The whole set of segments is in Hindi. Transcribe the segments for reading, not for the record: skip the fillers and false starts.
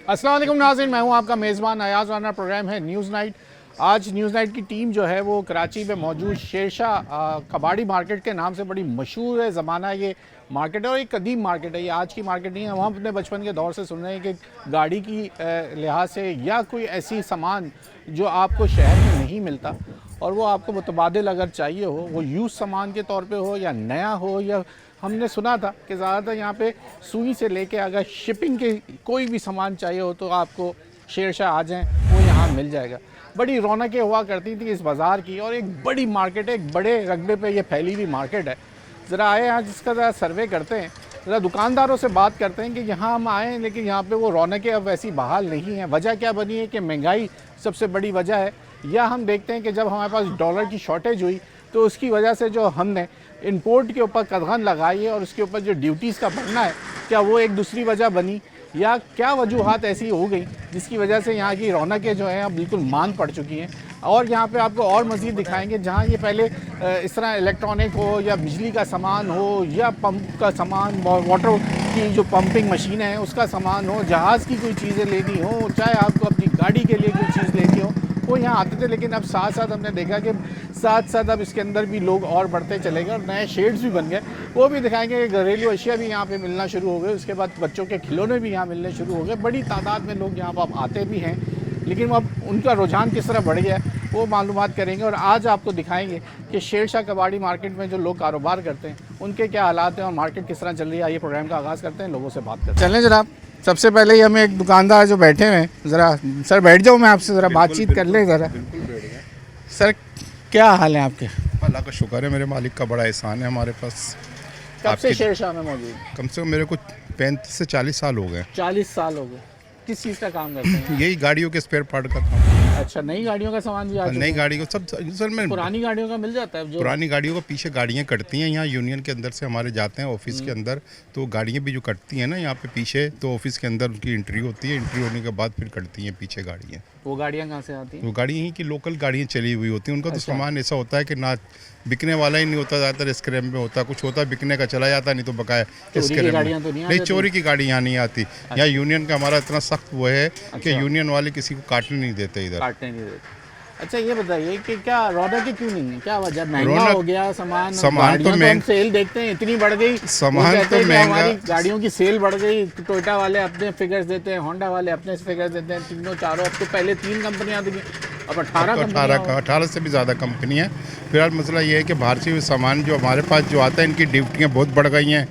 अस्सलाम वालेकुम नाज़रीन, मैं हूं आपका मेज़बान अयाज़ राना। प्रोग्राम है न्यूज़ नाइट। आज न्यूज़ नाइट की टीम जो है वो कराची में मौजूद शेरशाह कबाड़ी मार्केट के नाम से बड़ी मशहूर है। ज़माना ये मार्केट है और एक कदीम मार्केट है, ये आज की मार्केट नहीं है। हम अपने बचपन के दौर से सुन रहे हैं कि गाड़ी की लिहाज से या कोई ऐसी सामान जो आपको शहर में नहीं मिलता और वो आपको मुतबादिल अगर चाहिए हो, वो यूज़ सामान के तौर पे हो या नया हो, या हमने सुना था कि ज़्यादातर यहाँ पे सुई से लेके अगर शिपिंग के कोई भी सामान चाहिए हो तो आपको शेरशाह आ जाएं, वो यहाँ मिल जाएगा। बड़ी रौनकें हुआ करती थी इस बाज़ार की और एक बड़ी मार्केट है, एक बड़े रकबे पे ये फैली हुई मार्केट है। ज़रा आए यहाँ जिसका ज़रा सर्वे करते हैं, ज़रा दुकानदारों से बात करते हैं कि यहाँ हम आए हैं लेकिन यहाँ पे वो रौनकें अब वैसी बहाल नहीं हैं। वजह क्या बनी है कि महंगाई सबसे बड़ी वजह है, या हम देखते हैं कि जब हमारे पास डॉलर की शॉर्टेज हुई तो उसकी वजह से जो हमने इंपोर्ट के ऊपर कदगन लगाई है और उसके ऊपर जो ड्यूटीज़ का बढ़ना है, क्या वो एक दूसरी वजह बनी, या क्या वजूहात ऐसी हो गई जिसकी वजह से यहाँ की रौनकें जो हैं अब बिल्कुल मान पड़ चुकी हैं। और यहाँ पे आपको और मज़ीद दिखाएंगे, जहाँ ये पहले इस तरह इलेक्ट्रॉनिक हो या बिजली का सामान हो या पंप का सामान, वाटर की जो पंपिंग मशीन है उसका सामान हो, जहाज़ की कोई चीज़ें लेनी हो, चाहे आपको अपनी गाड़ी के लिए कोई चीज़ लेनी हो, वो यहाँ आते थे। लेकिन अब साथ साथ हमने देखा कि साथ साथ अब इसके अंदर भी लोग और बढ़ते चले गए और नए शेड्स भी बन गए, वो भी दिखाएंगे कि घरेलू अशिया भी यहाँ पे मिलना शुरू हो गए। उसके बाद बच्चों के खिलौने भी यहाँ मिलने शुरू हो गए। बड़ी तादाद में लोग यहाँ पर आते भी हैं, लेकिन अब उनका रुझान किस तरह बढ़ गया है वो मालूमात करेंगे। और आज आपको दिखाएंगे कि शेरशाह कबाड़ी मार्केट में जो लोग कारोबार करते हैं उनके क्या हालात हैं और मार्केट किस तरह चल रही है। आइए प्रोग्राम का आगाज़ करते हैं, लोगों से बात करते हैं। चलें जनाब, सबसे पहले ही हमें एक दुकानदार जो बैठे हुए हैं, ज़रा सर बैठ जाओ, मैं आपसे ज़रा बातचीत कर लें ज़रा। सर क्या हाल है आपके? अल्लाह का शुक्र है, मेरे मालिक का बड़ा एहसान है हमारे पास। कब से शेरशाह में मौजूद? कम से कम मेरे को 35 से 40 साल हो गए। 40 साल हो गए। किस चीज़ का काम करते हैं? यही गाड़ियों के स्पेयर पार्ट का काम। अच्छा, नई गाड़ियों का सामान भी आ चुका नई है? गाड़ी को सब सर में पुरानी गाड़ियों का मिल जाता है? जो पुरानी गाड़ियों को पीछे गाड़ियाँ कटती हैं, यहाँ यूनियन के अंदर से हमारे जाते हैं ऑफिस के अंदर, तो गाड़ियाँ भी जो कटती हैं ना यहाँ पे पीछे, तो ऑफिस के अंदर उनकी एंट्री होती है, एंट्री होने के बाद फिर कटती हैं पीछे गाड़ियाँ। वो गाड़ियाँ कहाँ से आती हैं? वो गाड़ी यहीं की लोकल गाड़ियाँ चली हुई होती हैं। उनका तो अच्छा। सामान ऐसा होता है कि ना बिकने वाला ही नहीं होता, ज़्यादातर स्क्रैप में होता, कुछ होता बिकने का चला जाता, नहीं तो बकाया की स्क्रैप गाड़ियाँ में। तो नहीं आ नहीं, जाती? चोरी की गाड़ी यहाँ नहीं आती। यहाँ यूनियन का हमारा इतना सख्त वो है कि यूनियन वाले किसी को काटने नहीं देते इधर। काटने नहीं देते। अच्छा ये बताइए कि क्या रौनकें क्यों नहीं है, क्या वजह? महंगा रौनक- हो गया सामान सामान तो गाड़ियाँ तो हम महंग- सेल देखते हैं इतनी बढ़ गई, सामान वो कहते तो हैं कि महंगा- हमारी गाड़ियों की सेल बढ़ गई। टोयोटा वाले अपने फिगर्स देते हैं, होंडा वाले अपने फिगर्स देते हैं, तीनों चारों। अब तो पहले 3 कंपनियां थी, अब 18 से भी ज़्यादा कंपनी है। फिलहाल मसला ये है कि बाहर से सामान जो हमारे पास जो आता है, इनकी ड्यूटियाँ बहुत बढ़ गई हैं।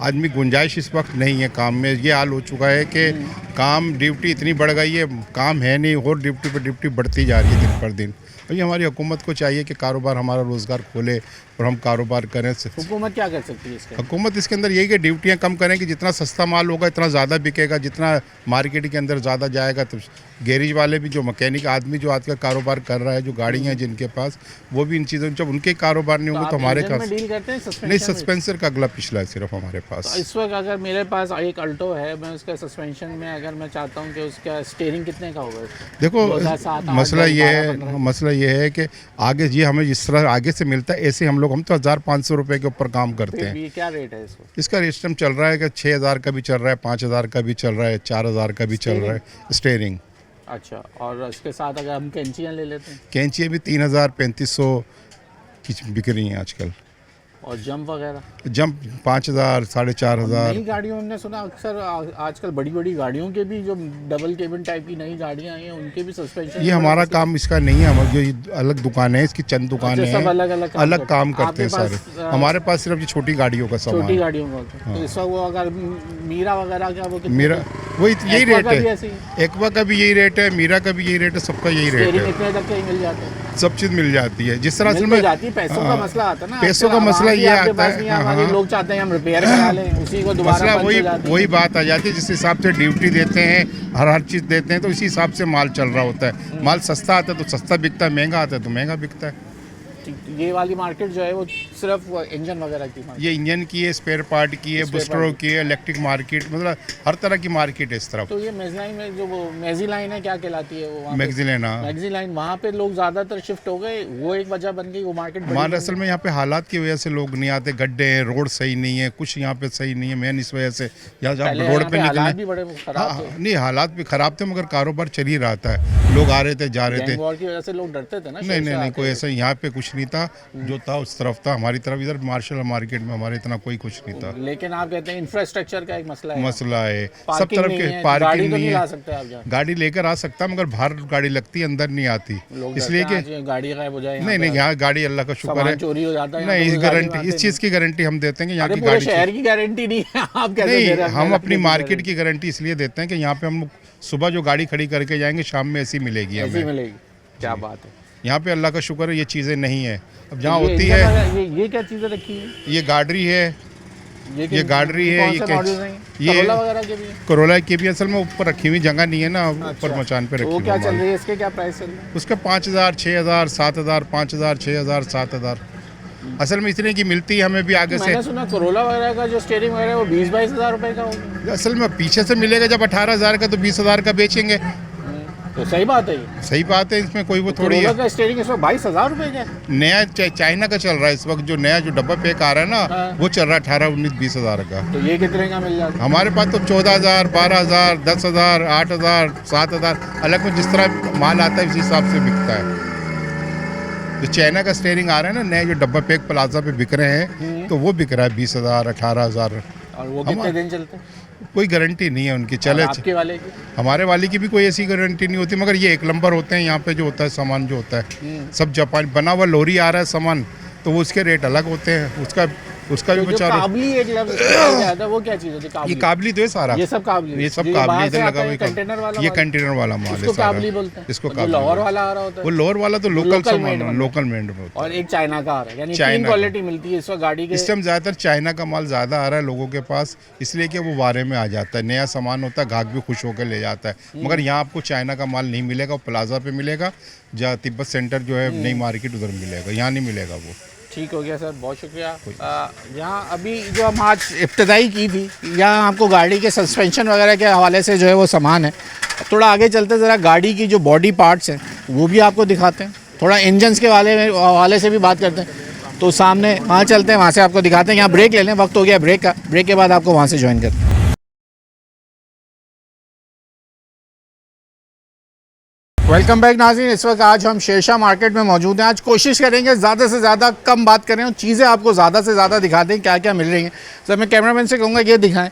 आदमी गुंजाइश इस वक्त नहीं है काम में। ये हाल हो चुका है कि काम ड्यूटी इतनी बढ़ गई है, काम है नहीं और ड्यूटी पर ड्यूटी बढ़ती जा रही है दिन पर दिन। और ये हमारी हुकूमत को चाहिए कि कारोबार, हमारा रोज़गार खोले और हम कारोबार करें। हुकूमत क्या कर सकती है इसके? हुकूमत इसके अंदर यही कि ड्यूटियाँ कम करें कि जितना सस्ता माल होगा इतना ज़्यादा बिकेगा, जितना मार्केट के अंदर ज़्यादा जाएगा। तो गैरेज वाले भी, जो मैकेनिक आदमी जो आजकल कारोबार कर रहा है, जो गाड़ियाँ हैं जिनके पास, वो भी इन चीज़ों, जब उनके कारोबार नहीं होंगे तो हमारे में डील करते हैं? नहीं, सस्पेंसर का अगला पिछला है सिर्फ हमारे पास। तो इस वक्त अगर मेरे पास एक अल्टो है, मैं उसका सस्पेंशन में अगर मैं चाहता हूँ कि उसका स्टीयरिंग कितने का होगा? देखो 2007, मसला 8, ये 12, है 15। मसला ये है कि आगे जी हमें जिस तरह आगे से मिलता है ऐसे हम तो 1500 रुपये के ऊपर काम करते हैं। ये क्या रेट है इसको? इसका सिस्टम चल रहा है कि 6000 का भी चल रहा है, 5000 का भी चल रहा है, 4000 का भी चल रहा है स्टीयरिंग। अच्छा, और इसके साथ अगर हम कैंचियाँ ले लेते हैं? कैंचियाँ भी 3000 3500 की बिक रही हैं आजकल। और जंप वगैरह? जंप 5000 4500। नई गाड़ियों हमने सुना अक्सर आजकल बड़ी बड़ी गाड़ियों के भी जो डबल केबिन टाइप की नई गाड़ियाँ आई हैं उनके भी सस्पेंशन। ये हमारा काम इसका नहीं है, हमारी जो अलग दुकान है, इसकी चंद दुकानें सब हैं, अलग काम करते हैं आपके सारे। पास, हमारे पास सिर्फ ये छोटी गाड़ियों का सामान छोटी है। गाड़ियों का। तो इस वक्त वो अगर मीरा वगैरह का वो कितने मेरा वही यही एक्वा रेट का भी है। ऐसे ही? एक्वा का भी यही रेट है, मीरा का भी यही रेट है, सबका यही रेट स्टीयरिंग है। इतने तक का ही मिल जाता है? सब चीज़ मिल जाती है जिस तरह मिल से तो जाती है, पैसों का मसला आता है ना। पैसों का आजकल मसला आवाम भी ये आपके आता पास है। नहीं है, हमारे लोग चाहते हैं हम रिपेयर करा लें, उसी को दोबारा मसला पंच हो जाती है। वही बात आ जाती है, जिस हिसाब से ड्यूटी देते हैं, हर चीज़ देते हैं, तो इसी हिसाब से माल चल रहा होता है। माल सस्ता आता है तो सस्ता बिकता है, महंगा आता है तो महंगा बिकता है। ये वाली मार्केट जो है वो सिर्फ इंजन वगैरह की मार्केट। ये इंजन की है, स्पेयर पार्ट की है, बूस्टरों की है, इलेक्ट्रिक मार्केट, मतलब हर तरह की मार्केट है इस तरफ। तो ये मेजलाइन में जो वो मैजी लाइन है क्या कहलाती है वो? मैगजीलेना मैगजी लाइन वहाँ पे लोग ज़्यादातर शिफ्ट हो गए, वो एक वजह बन गई, वो मार्केट हमारे असल में यहाँ पे हालात की वजह से लोग नहीं आते, गड्ढे हैं, रोड सही नहीं है, कुछ यहाँ पे सही नहीं है, मेन इस वजह से यहाँ जब रोड पे हालात भी निकले। बड़े खराब थे। नहीं, हालात भी खराब थे मगर कारोबार चल ही रहा था, लोग आ रहे थे जा रहे थे। गैंग वॉर की वजह से लोग डरते थे ना। नहीं, कोई ऐसा यहाँ पे कुछ नहीं था, जो था उस तरफ था, हमारी तरफ इधर मार्शल मार्केट में हमारे इतना कोई कुछ नहीं था। लेकिन आप कहते हैं इंफ्रास्ट्रक्चर का एक मसला है। मसला है सब पार्किंग तरफ नहीं के, है, पार्किंग गाड़ी तो नहीं ला है। सकते आप जहाँ। गाड़ी लेकर आ सकता मगर बाहर गाड़ी लगती है, अंदर नहीं आती, लोग इसलिए डरते कि हैं आज गाड़ी गायब हो जाए। नहीं, यहाँ गाड़ी अल्लाह का शुक्र है, सामान चोरी हो जाता है। नहीं, यहाँ इस तो गाड़ी गारंटी, में इस आते चीज़ की गारंटी हम देते हैं कि यहाँ अरे की पूरे गाड़ी शहर की गारंटी नहीं है। आप कैसे दे रहे नहीं, हैं? हम अपनी मार्केट की गारंटी इसलिए देते हैं कि यहाँ पे हम सुबह जो गाड़ी खड़ी करके जाएंगे शाम में ऐसी मिलेगी ऐसी हमें। मिलेगी। क्या बात है। यहाँ पे अल्लाह का शुक्र है ये चीज़ें नहीं है। अब जहाँ ये होती इंजन है, वगैरह- ये क्या चीज़ें रखी है? ये गाड़ी है, ये गाड़ी है, कौन ये से क्या- मॉडल्स हैं? ये Corolla वगैरह के भी हैं? करोला की भी असल में ऊपर रखी हुई जगह नहीं है ना, ऊपर अच्छा। मचान पे तो रखी वो हुई क्या है चल माल। रही है? इसके क्या प्राइस चल रहा है? उसका 5,000, 6,000, 7,000, 5,000, 6,000, 7,000 असल में इतने की मिलती है हमें भी आगे से। मैंने सुना कोरोला वगैरह का जो स्टीयरिंग वगैरह है वो 20-22 हज़ार रुपए का होगा। असल में पीछे से मिलेगा जब 18,000 का तो 20,000 का बेचेंगे। तो सही बात है ये। सही बात है, इसमें कोई वो थोड़ी कोरोला है। का स्टीयरिंग इसमें 22,000 रुपए का है। नया चाइना का चल रहा है इस वक्त, जो नया जो डब्बा पैक आ रहा है ना, हाँ। वो चल रहा है 18, 19, 20,000 का। तो ये कितने का मिल जाता है? हमारे पास तो 14,000, 12,000, 10,000, 8,000, 7,000 अलग में जिस तरह माल आता है उस हिसाब से बिकता है। जो चाइना का स्टेयरिंग आ रहा है ना, नए जो डब्बा पैक प्लाजा पे बिक रहे हैं, तो वो बिक रहा है 20,000, 18,000। और वो कितने दिन चलते हैं? कोई गारंटी नहीं है उनकी, चले। और आपके वाले की? हमारे वाले की भी कोई ऐसी गारंटी नहीं होती, मगर ये एक नंबर होते हैं यहाँ पे जो होता है सामान, जो होता है सब जापान बना हुआ लोरी आ रहा है सामान, तो वो उसके रेट अलग होते हैं, उसका भी तो जो बेचारा। काबली एक लफ्ज़ क्या आता है, वो क्या चीज़ होती है? ये काबली? काबली तो है सारा, ये सब काबली? ये सब जो काबली बाहर इधर से लगा आता है, हुआ कंटेनर वाला ये माल? कंटेनर वाला माल है इसको सारा। काबली बोलते हैं। इसको और जो काबली लाहौर बोलते हैं। वाला आ रहा होता वो है लोअर वाला तो लोकल लोकल सामान मेड है, बनता है। लोकल मेड में होता है। और एक चाइना का आ रहा है, यानी चाइना 3 का। क्वालिटी मिलती है इस वक्त गाड़ी के। इस टाइम ज़्यादातर चाइना का माल ज़्यादा आ रहा है लोगों के पास, इसलिए कि वो वारे में आ जाता है, नया सामान होता है, ग्राहक भी खुश होकर ले जाता है। मगर यहाँ आपको चाइना का माल नहीं मिलेगा, वो प्लाजा पे मिलेगा, जहाँ तिब्बत सेंटर जो है नई मार्केट उधर मिलेगा, यहाँ नहीं मिलेगा वो। ठीक हो गया सर, बहुत शुक्रिया। यहाँ अभी जो हम आज इब्तदाई की थी, यहाँ आपको गाड़ी के सस्पेंशन वगैरह के हवाले से जो है वो सामान है। थोड़ा आगे चलते ज़रा गाड़ी की जो बॉडी पार्ट्स हैं वो भी आपको दिखाते हैं, थोड़ा इंजन्स के हवाले से भी बात करते हैं। तो सामने वहाँ चलते हैं, वहाँ से आपको दिखाते हैं। यहाँ ब्रेक ले लें, वक्त हो गया ब्रेक का, ब्रेक के बाद आपको वहाँ से ज्वाइन करते हैं। वेलकम बैक नाज़रीन, इस वक्त आज हम शेरशाह मार्केट में मौजूद हैं। आज कोशिश करेंगे ज़्यादा से ज़्यादा कम बात करें और चीज़ें आपको ज़्यादा से ज़्यादा दिखा दें क्या क्या मिल रही हैं। सर मैं कैमरामैन से कहूँगा ये दिखाएं,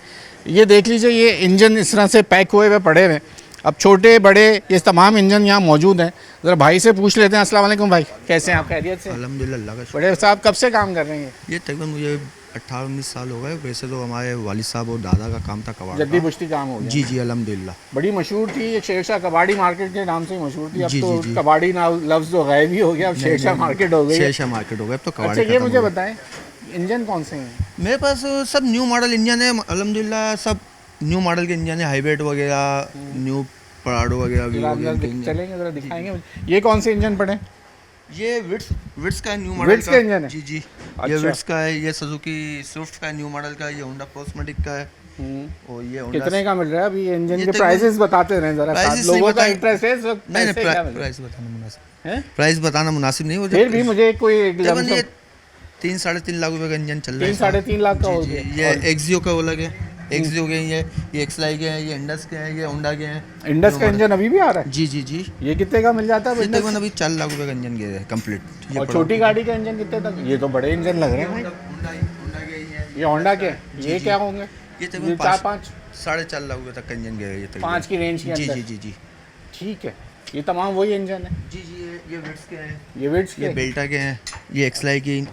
ये देख लीजिए, ये इंजन इस तरह से पैक हुए हुए पड़े हुए हैं। अब छोटे बड़े ये तमाम इंजन यहाँ मौजूद हैं। ज़रा भाई से पूछ लेते हैं। अस्सलाम वालेकुम भाई, कैसे हैं आप? खैरियत से? अल्हम्दुलिल्लाह अल्लाह का शुक्र। बड़े साहब कब से काम कर रहे हैं? ये तकरीबन मुझे 18-19 साल हो गए। वैसे तो हमारे वालिद साहब और दादा का काम था कबाड़ जद्दी का। पुश्ती काम हो गया? जी जी अल्हम्दुलिल्लाह। बड़ी मशहूर थी ये शेरशाह कबाड़ी मार्केट के नाम से ही मशहूर थी। अब जी, तो जी, जी। कबाड़ी लफ्ज़ तो गायब ही हो गया, अब शेरशाह मार्केट हो गई है। शेरशाह मार्केट हो गया, अब तो कबाड़ अच्छा ये मुझे बताएं, इंजन कौन से हैं? मेरे पास सब न्यू मॉडल इंजन है अल्हम्दुलिल्लाह, सब न्यू मॉडल के इंजन है, हाइब्रिड वगैरह, न्यू पराडो वगैरह भी जरा हो गए अंदर इंजन। चलेंगे, जरा दिखाएंगे मुझे। ये कौन से इंजन पड़े? ये विट्स का न्यू मॉडल विट्स का इंजन है? जी जी। अच्छा। ये विट्स का है, ये सुजुकी स्विफ्ट का न्यू मॉडल का है, ये होंडा कॉस्मेटिक का है और ये होंडा। कितने का मिल रहा है अभी ये इंजन ये के? तकरीबन- प्राइसेस बताते रहे जरा, प्राइसेस साथ नहीं लोगों का बताए। इंटरेस्ट है इस वक्त। नहीं पैसे क्या नहीं, मिल रहे प्राइस बताना मुनासिब हैं? प्राइस बताना मुनासिब नहीं हो फिर भी मुझे कोई एक तकरीबन ये लमसम 3-3.5 लाख रुपए का इंजन चल रहा है। 3-3.5 लाख का हो जी, जी, गया। ये एक्सियो का वो लगे, एक्सियो के हैं, ये एक्सलाई के हैं, ये इंडस के हैं, ये होंडा के हैं। इंडस का इंजन अभी भी आ रहा है? जी जी जी। ये कितने का मिल जाता है ये इंडस? तकरीबन अभी 4 लाख रुपए का इंजन गया है कंप्लीट। ये और पड़ा। छोटी गाड़ी का इंजन कितने तक? ये तो बड़े इंजन लग रहे हैं भाई। होंडा के ही हैं। ये होंडा के, ये जी। क्या होंगे? ये ये तकरीबन 4-5 4.5 लाख रुपए तक का इंजन गया है ये तकरीबन। 5 की रेंज के जी अंदर? जी जी जी ठीक है, ये तमाम वही इंजन है? जी जी। ये विट्स के हैं, ये विट्स ये के? बेल्टा के हैं, ये एक्सलाई की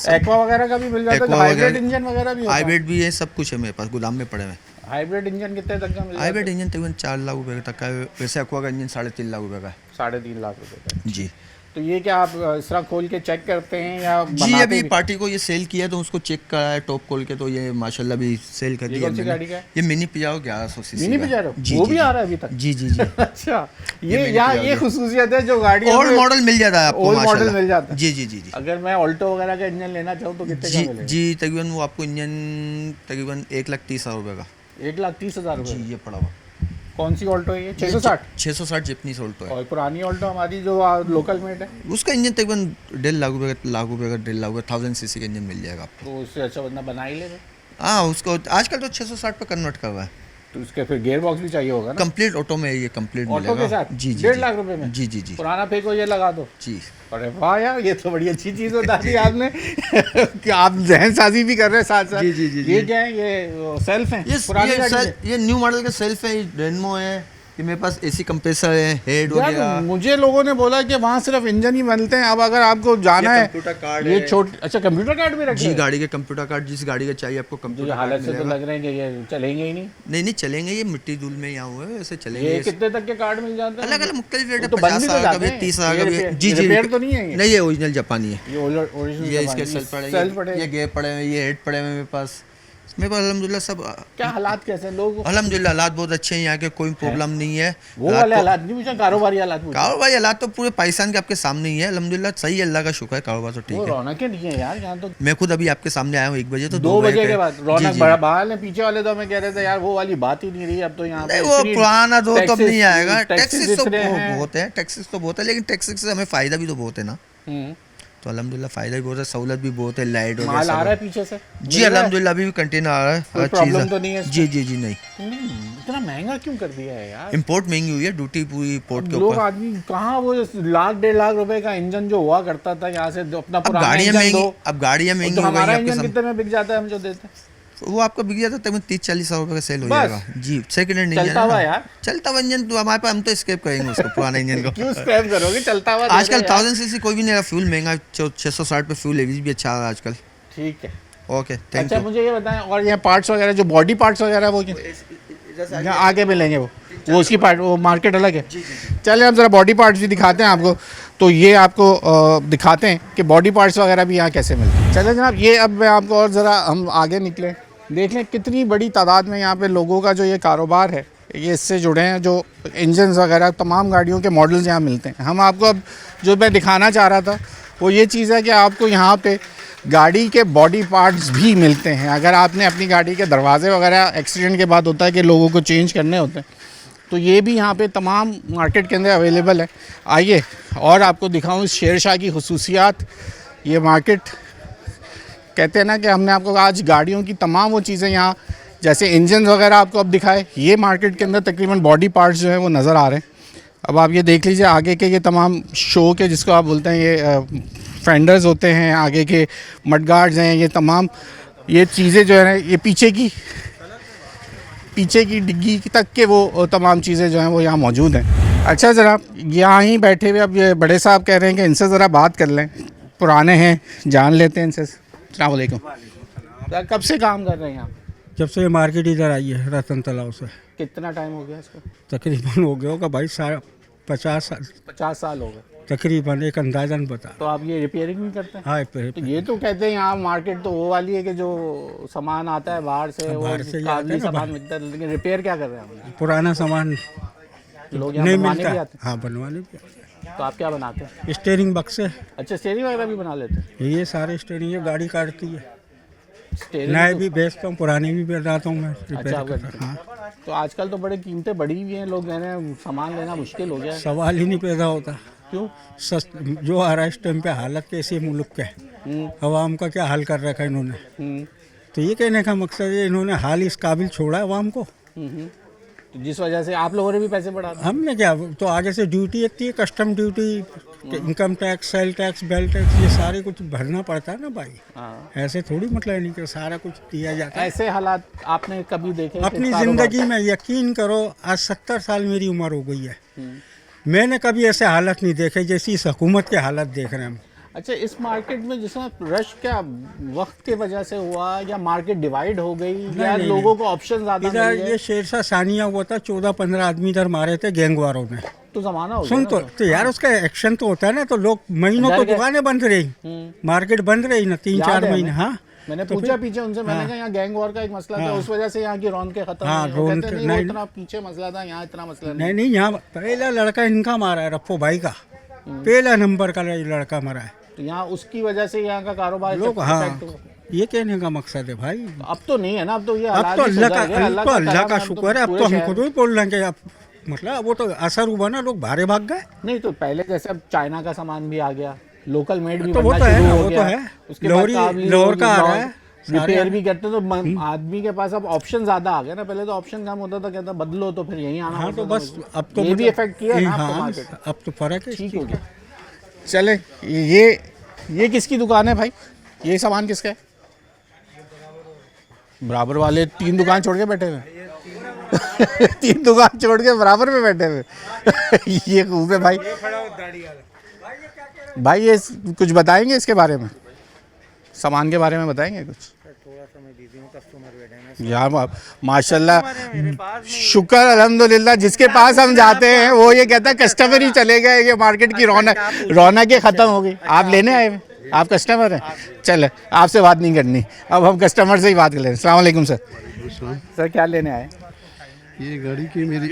एक्वा वगैरह का भी मिल जाता है? एक्वा हाइब्रिड वगैरह- इंजन वगैरह भी होता है? हाइब्रिड भी है, सब कुछ है मेरे पास गोदाम में पड़े हुए हैं। हाइब्रिड इंजन कितने तक का मिल जाता हाइब्रिड इंजन तकरीबन 4 लाख रुपए तक का है। वैसे एक्वा का इंजन 3.5 लाख रुपए का है। 3.5 लाख रुपए का? जी। तो ये क्या आप इस तरह खोल के चेक करते हैं या जी बनाते अभी भी? पार्टी को ये सेल किया तो उसको चेक करा है टॉप खोल के, तो ये माशाल्लाह भी सेल कर ये दिया कौन सी मैंने। गाड़ी का है? ये मिनी पिजारो 1100 सीसी मिनी का है। पिजारो जी वो जी भी जी। आ रहा है अभी तक? जी जी जी। अच्छा, ये मिनी यहाँ पिजारो ये है। खुसूसियत है जो गाड़ी ओल्ड मॉडल मिल जाता है आपको ओल्ड मॉडल माशाल्लाह। मिल जाता है। जी जी जी जी। अगर मैं ऑल्टो वगैरह का इंजन लेना चाहूँ तो कितने जी का मिलेगा? जी तकरीबन वो आपको इंजन तकरीबन 1,30,000 रुपये का। 1,30,000 जी रुपये। ये पड़ा हुआ। कौन सी ऑल्टो है ये? 660? 660 जिपनी सोल्टो है। और पुरानी ऑल्टो हमारी जो लोकल मेड है उसका इंजन तकरीबन 1,50,000 रुपये का 1000 सीसी का इंजन मिल जाएगा आपको। तो उससे अच्छा बंदा बना ही लेगा। हाँ उसको आजकल तो 660 पे कन्वर्ट कर रहा है। तो उसके फिर गियर बॉक्स भी चाहिए होगा ना? कंप्लीट ऑटो में ये कंप्लीट ऑटो मिलेगा। के साथ जी जी 1.5 जी। लाख रुपए में? जी जी जी पुराना फेंको ये लगा दो। जी। अरे वाह यार, ये तो बड़ी अच्छी चीज़ बता दी आपने कि आप जहन साजी भी कर रहे हैं साथ साथ। जी, जी, जी, ये जी। क्या है? ये सेल्फ है? ये पुरानी गाड़ी है? ये न्यू मॉडल का सेल्फ है, रेनमो है, ये मेरे पास एसी कंप्रेसर है, हेड यार वगैरह। मुझे लोगों ने बोला कि वहाँ सिर्फ इंजन ही बनते हैं। अब अगर आपको जाना ये है कंप्यूटर कार्ड ये है। छोट अच्छा कंप्यूटर कार्ड भी रखे जी हैं? गाड़ी के कंप्यूटर कार्ड, जिस गाड़ी का चाहिए आपको जो कंप्यूटर हालत कार्ड से तो मिलेगा। लग रहे हैं कि ये चलेंगे ही नहीं। नहीं नहीं चलेंगे, ये मिट्टी धूल में यहाँ हुए ऐसे चलेंगे। ये कितने तक के कार्ड मिल जाते हैं? अलग अलग मुख्तलिफ रेट है, वो तो बंद भी तो 50,000 का जाते भी, हैं। 30,000 का ये भी। रिपेयर- जी जी रिपेयर तो नहीं है ये? नहीं, ये ओरिजिनल जापानी है। ये ओरिजिनल ये इसके सेल्फ पड़े सेल्फ पड़े ये गेयर पड़े हुए, ये हेड पड़े हुए मेरे पास अल्हम्दुलिल्लाह सब। क्या हालात कैसे हैं लोग? अल्हम्दुलिल्लाह हालात बहुत अच्छे हैं यहाँ के, कोई प्रॉब्लम नहीं है। वो वाले हालात नहीं पूछा, कारोबारी हालात पूछा। कारोबारी हालात तो पूरे पाकिस्तान के आपके सामने ही है, अल्हम्दुलिल्लाह सही है, अल्लाह का शुक्र है, कारोबार तो वो ठीक है। रौनकें नहीं है यार यहाँ तो। मैं खुद अभी आपके सामने आया हूँ 1 बजे, तो 2 बजे के पे- बाद जी, रौनक जी। बड़ा बहाल है। पीछे वाले तो हमें कह रहे थे यार वो वाली बात ही नहीं रही अब तो यहाँ पे। नहीं वो इतनी पुराना दौर तो अब टैक्सेस- नहीं आएगा। टैक्सेस तो इतने हैं। बहुत है, टैक्सेस तो बहुत है, लेकिन टैक्सेस से हमें फ़ायदा भी तो बहुत है ना। हम्म। तो अल्हम्दुलिल्लाह फ़ायदा भी बहुत है, सहूलत भी बहुत है, लाइट वगैरह माल आ सब रहा है पीछे से? जी मिल रहा है? अल्हम्दुलिल्लाह अभी भी कंटेनर आ रहा है, कोई हर प्रॉब्लम चीज़ तो नहीं है इसमें? जी जी जी नहीं। तुमने इतना महंगा क्यों कर दिया है यार? इम्पोर्ट महंगी हुई है, ड्यूटी पूरी पोर्ट के लोग ऊपर। आदमी कहाँ वो 1,00,000 1.5 लाख रुपए का इंजन जो हुआ करता था यहाँ से अपना अब पुराना गाड़ियाँ इंजन महंगी, दो। अब गाड़ियाँ महंगी तो हो गई हमारा हैं आपके इंजन सामने। कितने में बिक जाता है हम जो देते हैं? वो आपका बिक जाता है तकरीबन 30-40 हज़ार रुपये का सेल हो बस? जाएगा जी। सेकंड हैंड इंजन चलता है हुआ ना। यार? चलता हुआ इंजन तो हमारे पास, हम तो स्क्रैप करेंगे उसको पुराना इंजन को। क्यों स्क्रैप करोगे? चलता हुआ दे आजकल रहे यार। 1000 सीसी कोई भी नहीं रहा, फ्यूल महंगा, 660 पे फ्यूल एवरेज भी अच्छा आ रहा है आजकल। ठीक है। ओके थैंक अच्छा यू। मुझे ये बताएं, और ये पार्ट्स वगैरह जो बॉडी पार्ट्स वगैरह वो क्या यहाँ आगे मिलेंगे? वो उसकी पार्ट वो मार्केट अलग है। चलिए हम ज़रा बॉडी पार्ट्स भी दिखाते हैं आपको। तो ये आपको दिखाते हैं कि बॉडी पार्ट्स वगैरह भी यहाँ कैसे मिलते हैं। चलिए जनाब, ये अब मैं आपको और ज़रा हम आगे निकले, देख लें कितनी बड़ी तादाद में यहाँ पे लोगों का जो ये कारोबार है ये इससे जुड़े हैं। जो इंजन वगैरह तमाम गाड़ियों के मॉडल्स यहाँ मिलते हैं। हम आपको अब जो मैं दिखाना चाह रहा था वो ये चीज़ है कि आपको यहाँ पे गाड़ी के बॉडी पार्ट्स भी मिलते हैं। अगर आपने अपनी गाड़ी के दरवाजे वगैरह एक्सीडेंट के बाद होता है कि लोगों को चेंज करने होते हैं, तो ये भी यहाँ पे तमाम मार्केट के अंदर अवेलेबल है। आइए और आपको दिखाऊं इस शेरशाह की खुसूसियात। ये मार्केट कहते हैं ना कि हमने आपको आज गाड़ियों की तमाम वो चीज़ें यहाँ, जैसे इंजन वगैरह आपको अब दिखाए, ये मार्केट के अंदर तकरीबन बॉडी पार्ट्स जो हैं वो नज़र आ रहे हैं। अब आप ये देख लीजिए आगे के ये तमाम शो के, जिसको आप बोलते हैं ये फेंडर्स होते हैं, आगे के मड गार्ड्स हैं, ये तमाम ये चीज़ें जो है ना, ये पीछे की डिग्गी तक के वो तमाम चीज़ें जो हैं वो यहाँ मौजूद हैं। अच्छा ज़रा यहाँ ही बैठे हुए अब ये बड़े साहब कह रहे हैं कि इनसे ज़रा बात कर लें, पुराने हैं, जान लेते हैं इनसे। अस्सलाम वालेकुम। कब से काम कर रहे हैं यहाँ? जब से ये मार्केट इधर आई है रतन तालाब से, कितना टाइम हो गया इसको? तकरीबन हो गया होगा भाई 50 साल 50 साल हो गए। तकरीबन, एक अंदाजन बता। तो आप ये रिपेयरिंग नहीं करते हैं? हाँ तो ये तो कहते हैं यहाँ मार्केट तो वो वाली है कि जो सामान आता है बाहर से, वो बाहर से ही काबली आता है ना सामान मिलता है, लेकिन रिपेयर क्या कर रहे हैं हम? पुराना सामान लोग यहाँ नहीं बनवाने मिलता। भी आते हाँ बनवाने भी आते हैं। तो आप क्या बनाते हैं? हैं। स्टेयरिंग बक्से, अच्छा स्टेयरिंग वगैरह भी बना लेते हैं? ये सारे स्टेयरिंग, ये गाड़ी काटती है। स्टेयरिंग नए तो- भी बेचता हूँ, पुराने भी बनाता हूँ मैं, अच्छा रिपेयर आप करता करते हूँ। हैं। हाँ, तो आजकल तो बड़े कीमतें बढ़ी हुई हैं, लोग कह रहे हैं सामान लेना मुश्किल हो गया है। सवाल ही नहीं पैदा होता। क्यों? जो आ रहा है इस टाइम पे, हालत कैसी है मुल्क के, हम्म, अवाम का क्या हाल कर रखा है इन्होंने। हम्म, तो ये कहने का मकसद है इन्होंने हाल इस काबिल छोड़ा है अवाम को। तो जिस वजह से आप लोगों ने भी पैसे बढ़ा दिए। हमने क्या, तो आगे से ड्यूटी इतनी है, custom duty, income tax, sale tax, बेल टैक्स, ये सारे कुछ भरना पड़ता है ना भाई। हाँ। ऐसे थोड़ी मतलब नहीं कि सारा कुछ दिया जाता है। ऐसे हालात आपने कभी देखे कि अपनी कारोबार- ज़िंदगी में यकीन करो, आज 70 साल मेरी उम्र हो गई है, हम्म। मैंने कभी ऐसे हालत नहीं देखे जैसी इस हुकूमत के हालत देख रहे हैं हम। अच्छा इस मार्केट में जिसमें रश क्या वक्त की वजह से हुआ या मार्केट डिवाइड हो गई या लोगों को ऑप्शन ज़्यादा इधर मिल गए? ये शेरशाह सानिया हुआ था, 14-15 आदमी इधर मारे थे गैंगवारों ने। तो जमाना हो सुन गया ना तो यार उसका एक्शन तो होता है ना, तो लोग महीनों डर तो गए। दुकानें बंद रही, मार्केट बंद रही ना, याद 3-4 है महीने। हमें। हाँ मैंने तो पूछा फिर- पीछे उनसे, मैंने कहा यहाँ गैंग वॉर का एक मसला था, उस वजह से यहाँ की रौनकें खत्म हाँ, हुई। वो कहते रौनकें- नहीं, वो नहीं, इतना पीछे मसला था, यहाँ इतना मसला नहीं नहीं। नहीं, यहाँ पहला लड़का इनका मारा है, रप्पो भाई का, पहला नंबर का लड़का मरा है। तो यहाँ उसकी वजह से यहाँ का कारोबार लोग effect हाँ, हुआ। ये कहने का मकसद है भाई, अब तो नहीं है ना, अब तो ये अब हालात तो ही अल्लाह सुधर का गए, अल्लाह करम का है, शुक्र है। अब पूरे तो हम शहर खुद भी बोल रहे हैं कि अब मतलब वो तो असर हुआ ना, लोग भारे भाग गए। नहीं तो पहले जैसे अब चाइना का सामान भी आ गया, लोकल मेड भी तो वो बनना तो है शुरू ना, हो वो गया। तो है। उसके बाद लोहरी- काबली लोहर का आ लोग रहा है, सारे रिपेयर आ- भी करते हैं, तो आदमी के पास अब ऑप्शन ज्यादा आ गया ना। पहले तो ऑप्शन कम होता था, कहता बदलो तो फिर यहीं आना हाँ तो होता था बस मुझे। अब तो ये भी मतलब- इफेक्ट किया ना आपको हाँ, मार्केट, अब तो फर्क है। ठीक हो गया। चले, ये किसकी दुकान है भाई, ये सामान किसका है? बराबर वाले 3 दुकान छोड़ के बैठे हुए 3 दुकान छोड़ के बराबर में बैठे हुए ये खूब है भाई। भाई ये कुछ बताएंगे इसके बारे में, सामान के बारे में बताएंगे कुछ? यार माशाल्लाह, शुक्र अल्हम्दुलिल्लाह, जिसके पास हम जाते हैं वो ये कहता है कस्टमर ही चले गए, ये मार्केट की रौनक खत्म हो गई। आप लेने आए हैं, आप कस्टमर हैं, चले आपसे बात नहीं करनी, अब हम कस्टमर से ही बात कर लें। अस्सलाम वालेकुम सर। सर क्या लेने आए? ये गाड़ी की मेरी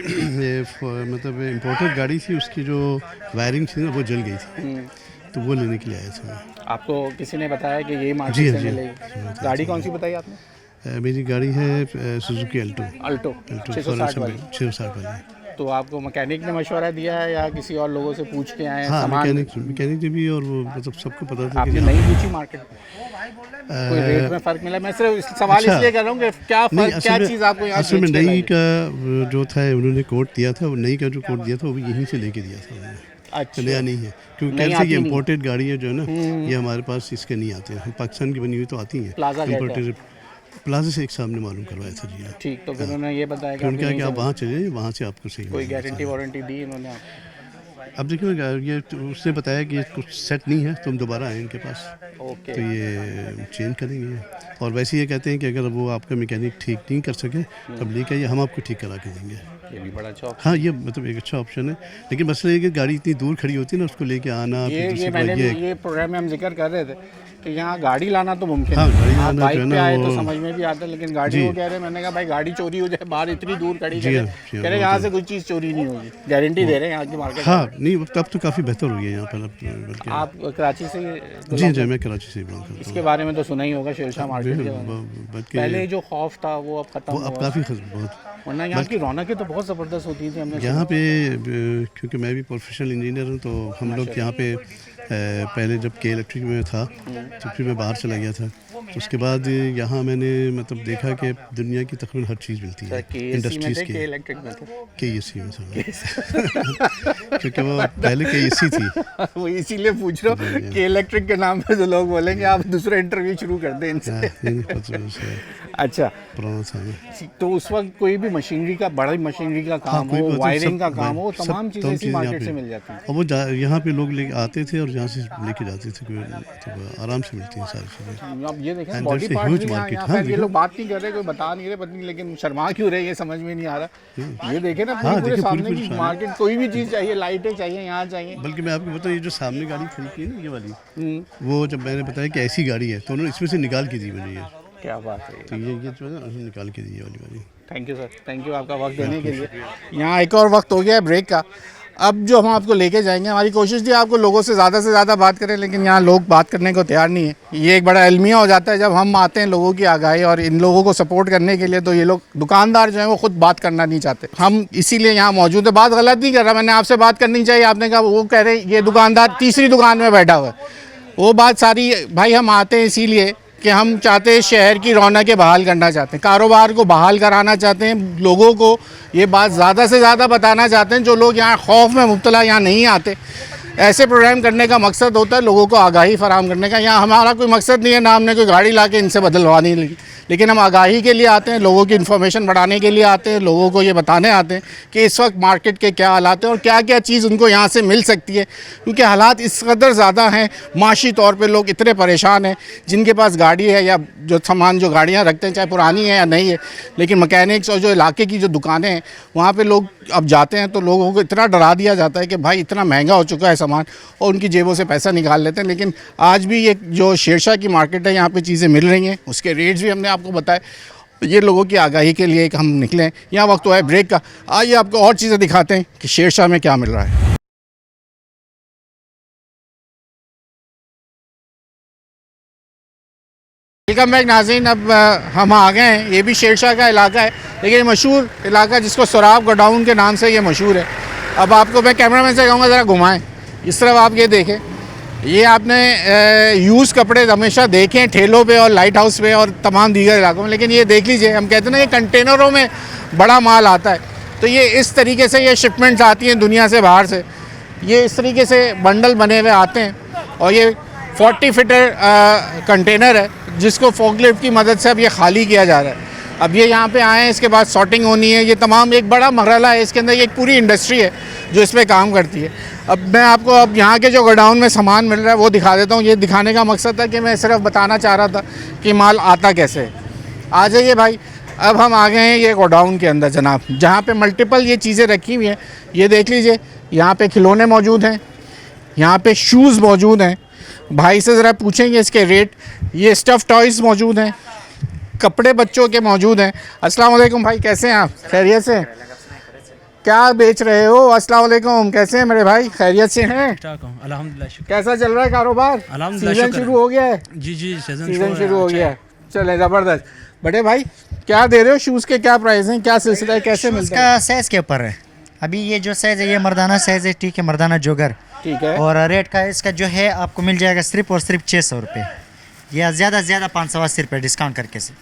मतलब इम्पोर्टेड गाड़ी थी, उसकी जो वायरिंग थी ना वो जल गई थी, तो वो लेने के लिए आया था मैं। आपको किसी ने बताया कि ये जी मार्केट हाँ, से जी मिलेगी? गाड़ी कौन सी बताई आपने? मेरी गाड़ी है सुजुकी अल्टो अल्टो 660 वाली। 660 वाली। तो आपको मैकेनिक ने मशवरा दिया है या किसी और लोगों से पूछ के आए हैं? हाँ, सामान मैकेनिक ने भी, और वो मतलब सबको पता था आपने कि नहीं पूछी मार्केट में? कोई रेट में फर्क मिला? मैं सिर्फ इस सवाल अच्छा। इसलिए कर रहा हूँ कि क्या नहीं, फर्क, क्या चीज़ आपको यहाँ असल में खींच के नई लाई? का जो था उन्होंने कोड दिया था, वो नई का जो कोड दिया था वो भी यहीं से लेके दिया था उन्होंने। अच्छा, नया नहीं है, क्योंकि नहीं कहते हैं कि आती नहीं। इम्पोर्टेड गाड़ी है जो है ना, ये हमारे पास इसके नहीं आते हैं। पाकिस्तान की बनी हुई तो आती हैं, प्लाजा कहते हैं। इम्पोर्टेड प्लाजा से एक सामने मालूम करवाया था जी। ठीक, तो फिर उन्होंने ये बताया कि फिर उन्होंने कहा कि आपको आप वहाँ चले जाइए, वहाँ से आपको सही कोई मिलेगा। गारंटी वारंटी दी इन्होंने आपको? अब देखिए ये तो उसने बताया कि ये कुछ सेट नहीं है, तुम दोबारा आए इनके पास ओके, तो ये चेंज करेंगे। और वैसे ये कहते हैं कि अगर वो आपका मैकेनिक ठीक नहीं कर सके तब लेके आइए, हम आपको ठीक करा के देंगे। ये भी बड़ा अच्छा हाँ, ये मतलब एक अच्छा ऑप्शन है, लेकिन मसला ये कि गाड़ी इतनी दूर खड़ी होती है ना, उसको लेके आना फिर ये दूसरी मैंने बात भी ये ये प्रोग्राम में हम जिक्र कर रहे थे कि यहाँ गाड़ी लाना तो मुमकिन हाँ, है, गाड़ी आप लाना बाइक जो है पे ना आए तो वो- समझ में भी आता है, लेकिन गाड़ी जी। वो कह रहे हैं, मैंने कहा भाई गाड़ी चोरी हो जाए बाहर इतनी दूर खड़ी जी करे, हाँ, जी कह हाँ, रहे वो यहाँ तो- से कोई चीज़ चोरी नहीं होगी, गारंटी दे रहे हैं यहाँ की मार्केट। हाँ नहीं, तब तो काफ़ी बेहतर हो गया यहाँ पर अब, बल्कि आप कराची से जी जी, मैं कराची से बिलोंग करता इसके बारे में तो सुना ही होगा शेरशाह मार्केट के बारे में। हूँ। बल्कि पहले जो खौफ था वो अब खत्म वो अब हुआ, काफ़ी बहुत वरना यहाँ की रौनकें तो बहुत ज़बरदस्त होती थी। हमने यहाँ पे क्योंकि मैं भी प्रोफेशनल इंजीनियर हूँ, तो हम लोग यहाँ पे पहले जब के इलेक्ट्रिक में था तो फिर मैं बाहर चला गया था, तो उसके बाद यहाँ मैंने मतलब देखा कि दुनिया की तकरीबन हर चीज़ मिलती है इंडस्ट्रीज़ की। इलेक्ट्रिक में थे के एसी में था क्योंकि वो पहले के एसी थी। वो इसीलिए पूछ रहा हूँ कि इलेक्ट्रिक के नाम पे तो लोग बोलेंगे आप दूसरा इंटरव्यू शुरू कर दें इनसे। हाँ, नहीं, मतलब से अच्छा, पुराना था मैं। तो उस वक्त कोई भी मशीनरी का, बड़ी मशीनरी का काम कोई हो, मतलब वायरिंग सब- का काम हो, सब- तमाम चीज़ें इसी यहाँ मार्केट पे- से मिल जाती हैं। और वो यहाँ पे लोग ले आते थे और यहाँ से लेके जाते थे, तो आराम से मिलती हैं सारी चीज़ें। अब ये देखें And body that's a parts huge भी यहाँ market, यहाँ हाँ, खैर ये देखो। लोग बात नहीं कर रहे, कोई बता नहीं रहे, पता नहीं, लेकिन शर्मा क्यों रहे ये समझ में नहीं आ रहा। ये देखे ना हाँ, पूरे देखिए, सामने पूरी की सामने। मार्केट, कोई भी चीज़ चाहिए, लाइटें चाहिए, यहाँ चाहिए। बल्कि मैं आपको बताऊँ, ये जो सामने गाड़ी खड़ी की है ना, ये वाली, हम्म, वो जब मैंने बताया कि ऐसी गाड़ी है तो उन्होंने इसमें से निकाल के दी मुझे ये, क्या बात है। तो ये जो है ना उन्होंने निकाल के दी ये वाली गाड़ी। Thank you sir, thank you आपका वक्त देने के लिए। यहाँ एक और वक्त हो गया है ब्रेक का, अब जो हम आपको लेके जाएंगे, हमारी कोशिश थी आपको लोगों से ज़्यादा बात करें, लेकिन यहाँ लोग बात करने को तैयार नहीं है। ये एक बड़ा अलमिया हो जाता है जब हम आते हैं लोगों की आगाही और इन लोगों को सपोर्ट करने के लिए, तो ये लोग दुकानदार जो हैं वो खुद बात करना नहीं चाहते। हम इसीलिए यहाँ मौजूद है। बात गलत नहीं कर रहा, मैंने आपसे बात करनी चाहिए, आपने कहा वो कह रहे ये दुकानदार तीसरी दुकान में बैठा हुआ है, वो बात सारी भाई हम आते हैं इसीलिए कि हम चाहते हैं शहर की रौनकें बहाल करना चाहते हैं, कारोबार को बहाल कराना चाहते हैं, लोगों को ये बात ज़्यादा से ज़्यादा बताना चाहते हैं। जो लोग यहाँ खौफ में मुब्तला यहाँ नहीं आते, ऐसे प्रोग्राम करने का मकसद होता है लोगों को आगाही फराहम करने का। यहाँ हमारा कोई मकसद नहीं है, ना हमने कोई गाड़ी ला के इनसे बदलवानी लेकिन हम आगाही के लिए आते हैं, लोगों की इन्फॉर्मेशन बढ़ाने के लिए आते हैं, लोगों को ये बताने आते हैं कि इस वक्त मार्केट के क्या हालात हैं और क्या क्या चीज़ उनको यहाँ से मिल सकती है, क्योंकि हालात इस कदर ज़्यादा हैं, माशी तौर पे लोग इतने परेशान हैं, जिनके पास गाड़ी है या जो सामान जो गाड़ियाँ रखते हैं चाहे पुरानी है या नहीं है, लेकिन मैकेनिक्स और जो इलाके की जो दुकानें हैं वहाँ पे लोग अब जाते हैं तो लोगों को इतना डरा दिया जाता है कि भाई इतना महंगा हो चुका है सामान, और उनकी जेबों से पैसा निकाल लेते हैं। लेकिन आज भी ये जो शेरशाह की मार्केट है यहाँ पे चीज़ें मिल रही हैं, उसके रेट्स भी हमने आपको बताए। ये लोगों की आगाही के लिए हम निकले हैं। यहाँ वक्त हुआ है ब्रेक का, आइए आपको और चीज़ें दिखाते हैं कि शेरशाह में क्या मिल रहा है। वेलकम बैक नाज़रीन। अब हम आ गए हैं, ये भी शेरशाह का इलाका है, लेकिन मशहूर इलाका जिसको सोराब गोडाउन के नाम से ये मशहूर है। अब आपको मैं कैमरामैन से कहूँगा ज़रा घुमाएं, इस तरफ आप ये देखें, ये आपने यूज़ कपड़े हमेशा देखे हैं ठेलों पे और लाइट हाउस पे और तमाम दीगर इलाकों में, लेकिन ये देख लीजिए, हम कहते हैं ना ये कंटेनरों में बड़ा माल आता है, तो ये इस तरीके से ये शिपमेंट्स आती हैं दुनिया से बाहर से, ये इस तरीके से बंडल बने हुए आते हैं और ये 40 फीटर कंटेनर है जिसको फोकलिफ्ट की मदद से अब ये खाली किया जा रहा है। अब ये यहाँ पे आए हैं, इसके बाद सॉर्टिंग होनी है, ये तमाम एक बड़ा मरहला है, इसके अंदर एक पूरी इंडस्ट्री है जो इस पर काम करती है। अब मैं आपको अब यहाँ के जो गोडाउन में सामान मिल रहा है वो दिखा देता हूँ। ये दिखाने का मकसद था कि मैं सिर्फ बताना चाह रहा था कि माल आता कैसे है। आ जाइए भाई, अब हम आ गए हैं ये गोडाउन के अंदर जनाब, जहाँ पे मल्टीपल ये चीज़ें रखी हुई हैं। ये देख लीजिए, यहाँ पे खिलौने मौजूद हैं, यहाँ पे शूज़ मौजूद हैं, भाई से ज़रा पूछेंगे इसके रेट। ये स्टफ़ टॉयज़ मौजूद हैं, कपड़े बच्चों के मौजूद हैं। अस्सलाम वालेकुम भाई, कैसे हैं आप? खैरियत से? क्या बेच रहे हो? अस्सलाम वालेकुम, कैसे हैं मेरे भाई? खैरियत से हैं? अल्हम्दुलिल्लाह। कैसा चल रहा है कारोबार? सीजन शुरू हो गया है? जी सीजन शुरू हो गया है, चले ज़बरदस्त। बड़े भाई क्या दे रहे हो? शूज़ के क्या प्राइस हैं, क्या सिलसिला है, कैसे मिलता है? इसका साइज़ के ऊपर है। अभी ये जो साइज़ है ये मर्दाना साइज़ है, ठीक है, मर्दाना जोगर, ठीक है। और रेट का इसका जो है आपको मिल जाएगा सिर्फ और सिर्फ 600 रुपये, या ज़्यादा से ज़्यादा 580 रुपये डिस्काउंट करके से।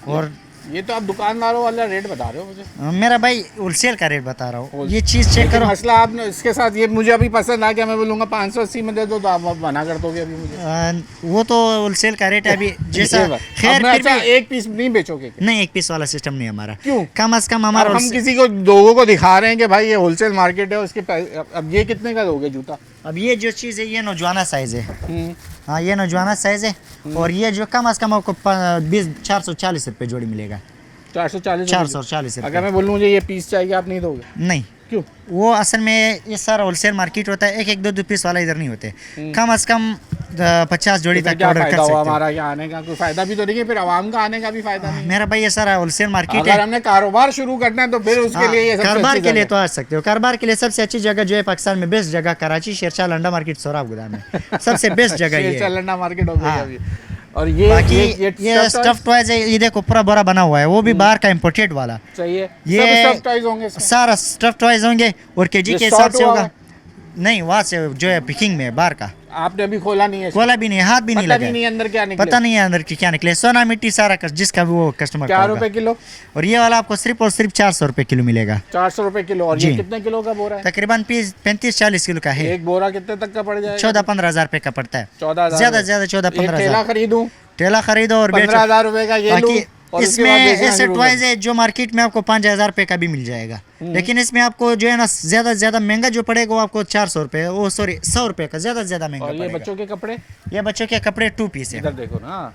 और ये तो आप दुकानदारों वाला रेट बता रहे हो मुझे। मेरा भाई होलसेल का रेट बता रहा हूँ, ये चीज़ चेक करो। मसला आपने इसके साथ ये मुझे अभी पसंद आ गया, मैं बोलूँगा 580 में दे दो, तो आप मना कर दोगे अभी मुझे? वो तो होलसेल का रेट है अभी, जैसा खैर फिर अच्छा, भी एक पीस नहीं बेचोगे? नहीं, एक पीस वाला सिस्टम नहीं हमारा। क्यों? कम से कम हमारा हम किसी को लोगों को दिखा रहे हैं कि भाई ये होलसेल मार्केट है, उसके अब ये कितने का दोगे जूता? अब ये जो चीज़ है ये नौजवाना साइज़ है, हाँ ये नौजवाना साइज़ है, और ये जो कम से कम आपको 440 रुपये जोड़ी मिलेगा। 440 अगर मैं बोलूँ मुझे ये पीस चाहिए, आप नहीं दोगे? नहीं। क्यों? वो असल में ये सारा होलसेल मार्केट होता है, एक एक दो पीस वाला इधर नहीं होते, कम से कम 50 जोड़ी तक क्या ऑर्डर कर फायदा हुआ सकते हो। हमारा यहाँ आने का? कोई फायदा भी तो नहीं है, फिर आवाम का आने का भी फायदा नहीं है। मेरा भाई ये सारा होलसेल मार्केट अगर है। हमने कारोबार शुरू करना है तो फिर उसके लिए ये सबसे कारोबार अच्छी के लिए जगह तो आ सकते हो। कारोबार के लिए सबसे अच्छी जगह जो है पाकिस्तान में बेस्ट जगह कराची, शेरशाह, लंडा मार्केट, सोराब गोदाम है, सबसे बेस्ट जगह ये शेरशाह है। लंडा मार्केट हो गई हाँ। अभी। और ये बाकी stuffed ये स्टफ टॉयज है, ये देखो पूरा बड़ा बना हुआ है, वो भी बाहर का इम्पोर्टेड वाला। चाहिए ये सब stuffed toys होंगे इसमें? सारा स्टफ टॉयज होंगे, और केजी ये के हिसाब sort से हुआ होगा। नहीं, वहाँ से जो है पिकिंग में बाहर का। आपने अभी खोला नहीं है इसको? खोला भी नहीं, हाथ भी नहीं पता लगा, भी नहीं अंदर क्या निकले? पता नहीं है अंदर की क्या निकले। सोना मिट्टी सारा जिसका भी वो कस्टमर का 4 होगा। रुपए किलो? और ये वाला आपको सिर्फ और सिर्फ 400 रुपये किलो मिलेगा। 400 रुपए किलो। और ये जी। कितने किलो का बोरा है? तकरीबन 35-40 किलो का है। एक बोरा कितने तक का पड़ जाएगा? 14-15 हज़ार रुपये का पड़ता है, 14,000 ज़्यादा से ज़्यादा 14-15 ठेला हज़ार। खरीदूं, ठेला खरीदो और बेचो। 15,000 रुपए का ये लूं, बाकी और उसके बाद इसमें बेचना ऐसे शुरू टॉयज करूं। है जो मार्केट में आपको 5,000 रुपये का भी मिल जाएगा, लेकिन इसमें आपको जो है ना ज़्यादा से ज़्यादा महंगा जो पड़ेगा वो आपको 400 रुपये, वो सॉरी 100 रुपये का ज़्यादा से ज़्यादा महंगा और ये पड़ेगा। बच्चों के कपड़े? ये बच्चों के कपड़े 2 पीस है, इधर देखो ना,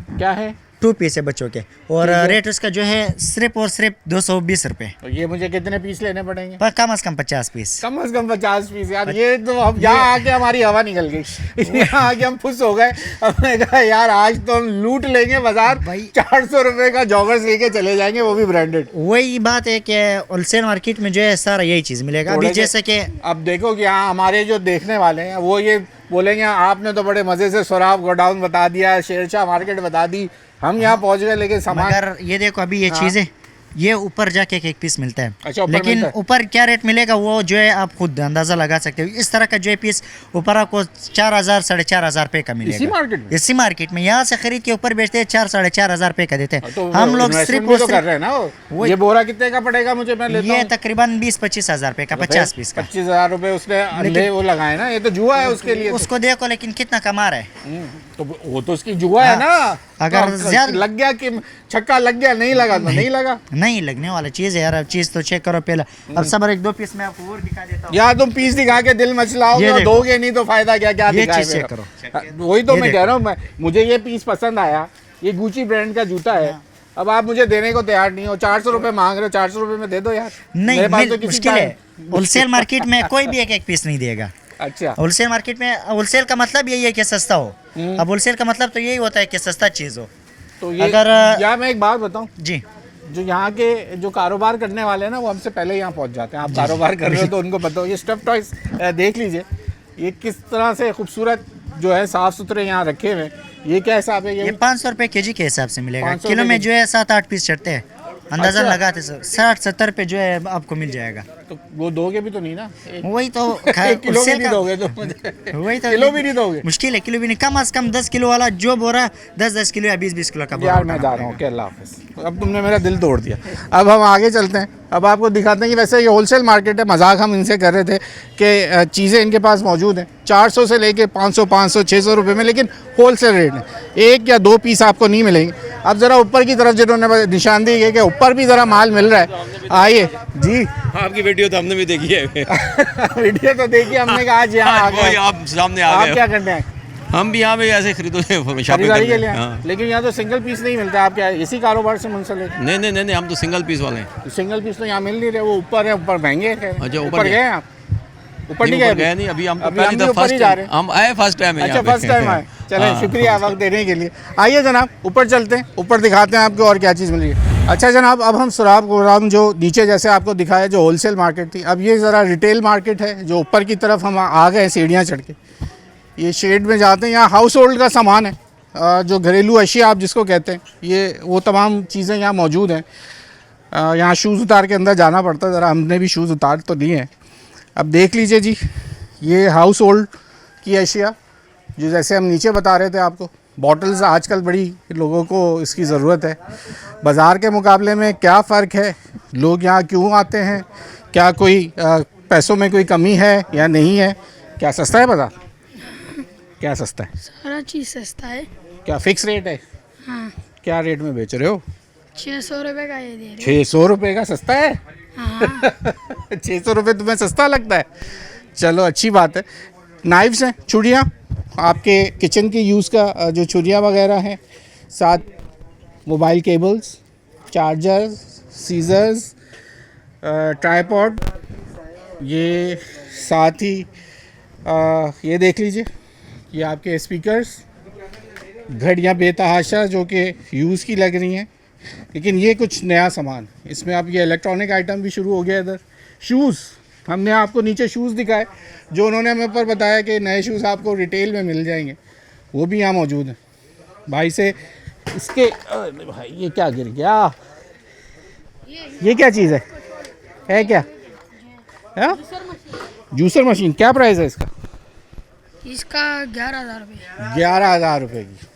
क्या है? 2 पीस है बच्चों के, और रेट उसका जो है सिर्फ और सिर्फ 220 रुपये, तो ये मुझे कितने पीस लेने पड़ेंगे? पर कम से कम 50 पीस। कम से कम 50 पीस यार। ये तो हम यहाँ आके हमारी हवा निकल गई, यहाँ आके हम खुश हो गए। हमने कहा यार आज तो हम लूट लेंगे बाजार, भाई। 400 रुपए का जॉगर्स लेके चले जाएंगे, वो भी ब्रांडेड। वही बात है कि होलसेल मार्केट में जो है सारा यही चीज़ मिलेगा। अभी जैसे कि अब देखो कि यहाँ हमारे जो देखने वाले हैं वो ये बोलेंगे आपने तो बड़े मजे से सोराब गोडाउन बता दिया, शेरशाह मार्केट बता दी, हम यहाँ पहुँच गए, लेकिन सामान। मगर ये देखो अभी ये चीज़ें ये ऊपर जाके एक पीस मिलता है। अच्छा, ऊपर लेकिन मिलता है। ऊपर क्या रेट मिलेगा वो जो है आप खुद अंदाज़ा लगा सकते हो। इस तरह का जो है पीस ऊपर आपको 4,000 4,500 रुपये का मिलेगा। इसी मार्केट में? इसी मार्केट में यहाँ से खरीद के ऊपर बेचते हैं 4,500 रुपये का देते हैं। तो हम लोग investment सिर्फ भी और तो कर सिर्फ रहे हैं ना वो। ये बोरा कितने का पड़ेगा मुझे? मैं लेता ये हूँ तकरीबन 20-25 हज़ार रुपये का 50 पीस का। 25,000 रुपए उसने अंडे वो लगाए ना, ये तो जुआ है उसके लिए। उसको देखो लेकिन कितना कमा रहा है। तो वो तो उसकी जुआ है ना। अगर तो ज्यादा- लग गया कि छक्का लग गया, नहीं लगा तो नहीं लगा। नहीं लगने वाला चीज़ है यार, अब चीज़ तो चेक करो पहले। अब सबर एक दो पीस मैं आपको और दिखा देता हूँ। या तुम पीस दिखा के दिल मचलाओगे ये और देखो। दोगे नहीं तो फायदा क्या, क्या ये दिखाए चीज़ चेक मेरा? वही तो ये मैं देखो। कह रहा हूँ, मैं मुझे ये पीस पसंद आया, ये गुची ब्रांड का जूता है। हाँ। अब आप मुझे देने को तैयार नहीं हो, 400 रुपए मांग रहे हो, 400 रुपए में दे दो यार। नहीं मेरे पास तो मिल किसी मुश्किल का है। होलसेल मार्केट में कोई भी एक एक पीस नहीं देगा। अच्छा, होलसेल मार्केट में होलसेल का मतलब यही है कि सस्ता हो। अब होलसेल का मतलब तो यही होता है कि सस्ता चीज़ हो। तो ये अगर- या मैं एक बात बताऊं, जी जो यहाँ के जो कारोबार करने वाले हैं ना, वो हमसे पहले यहाँ पहुँच जाते हैं। आप कारोबार कर रहे हो तो उनको पता हो। ये स्टफ टॉयज देख लीजिए, ये किस तरह से खूबसूरत जो है, साफ सुथरे यहाँ रखे हुए हैं। ये क्या हिसाब है? ये ये 500 रुपये केजी के हिसाब से मिलेगा। 500 किलो में रुपये जो है 7-8 पीस चढ़ते हैं। अंदाजा अच्छा। लगाते 60-70 रुपये जो है आपको मिल जाएगा। तो वो दोगे भी तो नहीं ना? वही तो 1 किलो भी होलसेल नहीं का- दोगे तो मुझे? वही तो किलो भी नहीं दोगे? मुश्किल है, किलो भी नहीं। कम से कम 10 किलो वाला जो बोरा 10-10 किलो या 20-20 किलो का बोरा यार मैं उठाना जा रहा हूँ, पड़ेगा। अल्लाह हाफिज़। अब तुमने मेरा दिल तोड़ दिया। अब हम आगे चलते हैं। अब आपको दिखाते हैं कि वैसे ये होलसेल मार्केट है। मजाक हम इनसे कर रहे थे कि चीज़ें इनके पास मौजूद हैं 400 से लेके 500, 600 रुपये में, लेकिन होलसेल रेट में 1 या 2 पीस आपको नहीं मिलेंगे। अब ज़रा ऊपर की तरफ जिन्होंने निशानदेही की कि ऊपर भी ज़रा माल मिल रहा है, आइए जी। आपकी वीडियो तो हमने भी देखी है। वीडियो तो देखी हमने कहा आज यहाँ आ वही गए। आप सामने आ आप गए। क्या करते हैं? हम भी यहाँ पे ऐसे खरीदो शॉपिंग खरीदारी के करते लिए हैं। आए? हाँ। लेकिन यहाँ तो सिंगल पीस नहीं मिलता। आप क्या इसी कारोबार से मुंसलिक हैं? नहीं, हम तो सिंगल पीस वाले हैं। सिंगल पीस तो यहाँ मिल नहीं रहे। वो ऊपर है, ऊपर महंगे हैं। अच्छा, ऊपर ऊपर गए? गए हैं आप? ऊपर नहीं ऊपर गए? गए नहीं, अभी हम अभी पहली हम भी दफा ऊपर ही जा रहे हैं। हम आए फर्स्ट टाइम है अच्छा, यहाँ पे। फर्स्ट टाइम आए। चलें, हाँ। शुक्रिया वक्त देने के लिए। आइए जनाब, ऊपर चलते हैं, ऊपर दिखाते हैं आपको और क्या चीज़ मिल रही है। अच्छा जनाब, अब हम सुराब गोदाम जो नीचे जैसे आपको दिखाया जो होलसेल मार्केट थी, अब ये ज़रा रिटेल मार्केट है जो ऊपर की तरफ हम आ गए सीढ़ियाँ चढ़ के। ये शेड में जाते हैं, यहाँ हाउस होल्ड का सामान है, जो घरेलू अशिया आप जिसको कहते हैं, ये वो तमाम चीज़ें यहाँ मौजूद हैं। यहाँ शूज़ उतार के अंदर जाना पड़ता है, ज़रा हमने भी शूज़ उतार तो लिए हैं। अब देख लीजिए जी, ये हाउस होल्ड की अशिया जो जैसे हम नीचे बता रहे थे आपको, बॉटल्स आजकल बड़ी लोगों को इसकी ज़रूरत है। बाज़ार के मुकाबले में क्या फ़र्क है, लोग यहाँ क्यों आते हैं, क्या कोई पैसों में कोई कमी है या नहीं है, क्या सस्ता है बाज़ार? क्या सस्ता है? सारा चीज़ सस्ता है। क्या फ़िक्स रेट है? हाँ, क्या रेट में बेच रहे हो? 600 रुपये का ये दे रहे 600 रुपये का सस्ता है? हाँ 600 रुपये तुम्हें सस्ता लगता है? चलो अच्छी बात है। नाइफ्स हैं, छुरियाँ, आपके किचन की यूज़ का जो छुरियाँ वगैरह हैं, साथ mobile cables, chargers, scissors, tripod, ये साथ ही ये देख लीजिए, ये आपके स्पीकर्स, घड़ियाँ बेतहाशा जो कि यूज़ की लग रही हैं, लेकिन ये कुछ नया सामान। इसमें आप ये इलेक्ट्रॉनिक आइटम भी शुरू हो गया इधर। शूज़, हमने आपको नीचे शूज़ दिखाए जो उन्होंने हमें पर बताया कि नए शूज़ आपको रिटेल में मिल जाएंगे, वो भी यहाँ मौजूद हैं। भाई से इसके अरे भाई ये क्या गिर गया? ये क्या चीज़ है क्या? है जूसर मशीन। क्या प्राइस है इसका? इसका 11,000 रुपये। 11,000 रुपये की।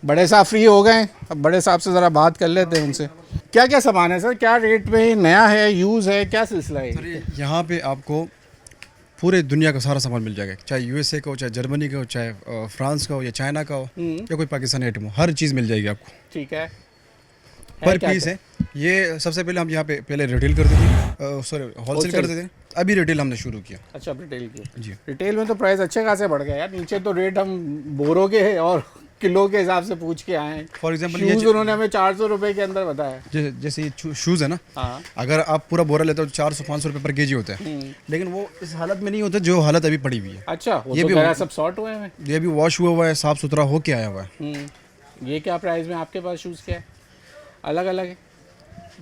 बड़े साहब फ्री हो गए, अब बड़े साहब से ज़रा बात कर लेते हैं उनसे। क्या क्या सामान है सर, क्या रेट में, नया है, यूज़ है, क्या सिलसिला है? यहाँ पे आपको पूरे दुनिया का सारा सामान मिल जाएगा, चाहे यूएसए का हो, चाहे जर्मनी का हो, चाहे फ्रांस का हो, या चाइना का हो, या कोई पाकिस्तानी आइटम हो, हर चीज़ मिल जाएगी आपको। ठीक है। पर क्या पीस क्या? है ये। सबसे पहले हम यहाँ पे पहले रिटेल करते थे, सॉरी होलसेल करते थे, अभी रिटेल हमने शुरू किया। अच्छा, रिटेल की। जी। रिटेल में तो प्राइस अच्छे खासे बढ़ गए यार। नीचे तो रेट हम बोरों के हैं और किलो के हिसाब से पूछ के आए हैं। फॉर एग्जाम्पल शूज़ उन्होंने हमें 400 रुपये के अंदर बताया। जैसे ये शूज़ है ना, हाँ। अगर आप पूरा बोरा लेते हो 400-500 रुपये पर केजी होता है, लेकिन वो इस हालत में नहीं होता जो हालत अभी पड़ी हुई है। अच्छा, वो ये तो भी कह रहा है सब शॉर्ट हुए हैं। ये भी वॉश हुआ हुआ है, साफ़ सुथरा होके आया हुआ है। ये क्या प्राइस में आपके पास शूज़ क्या है? अलग अलग है?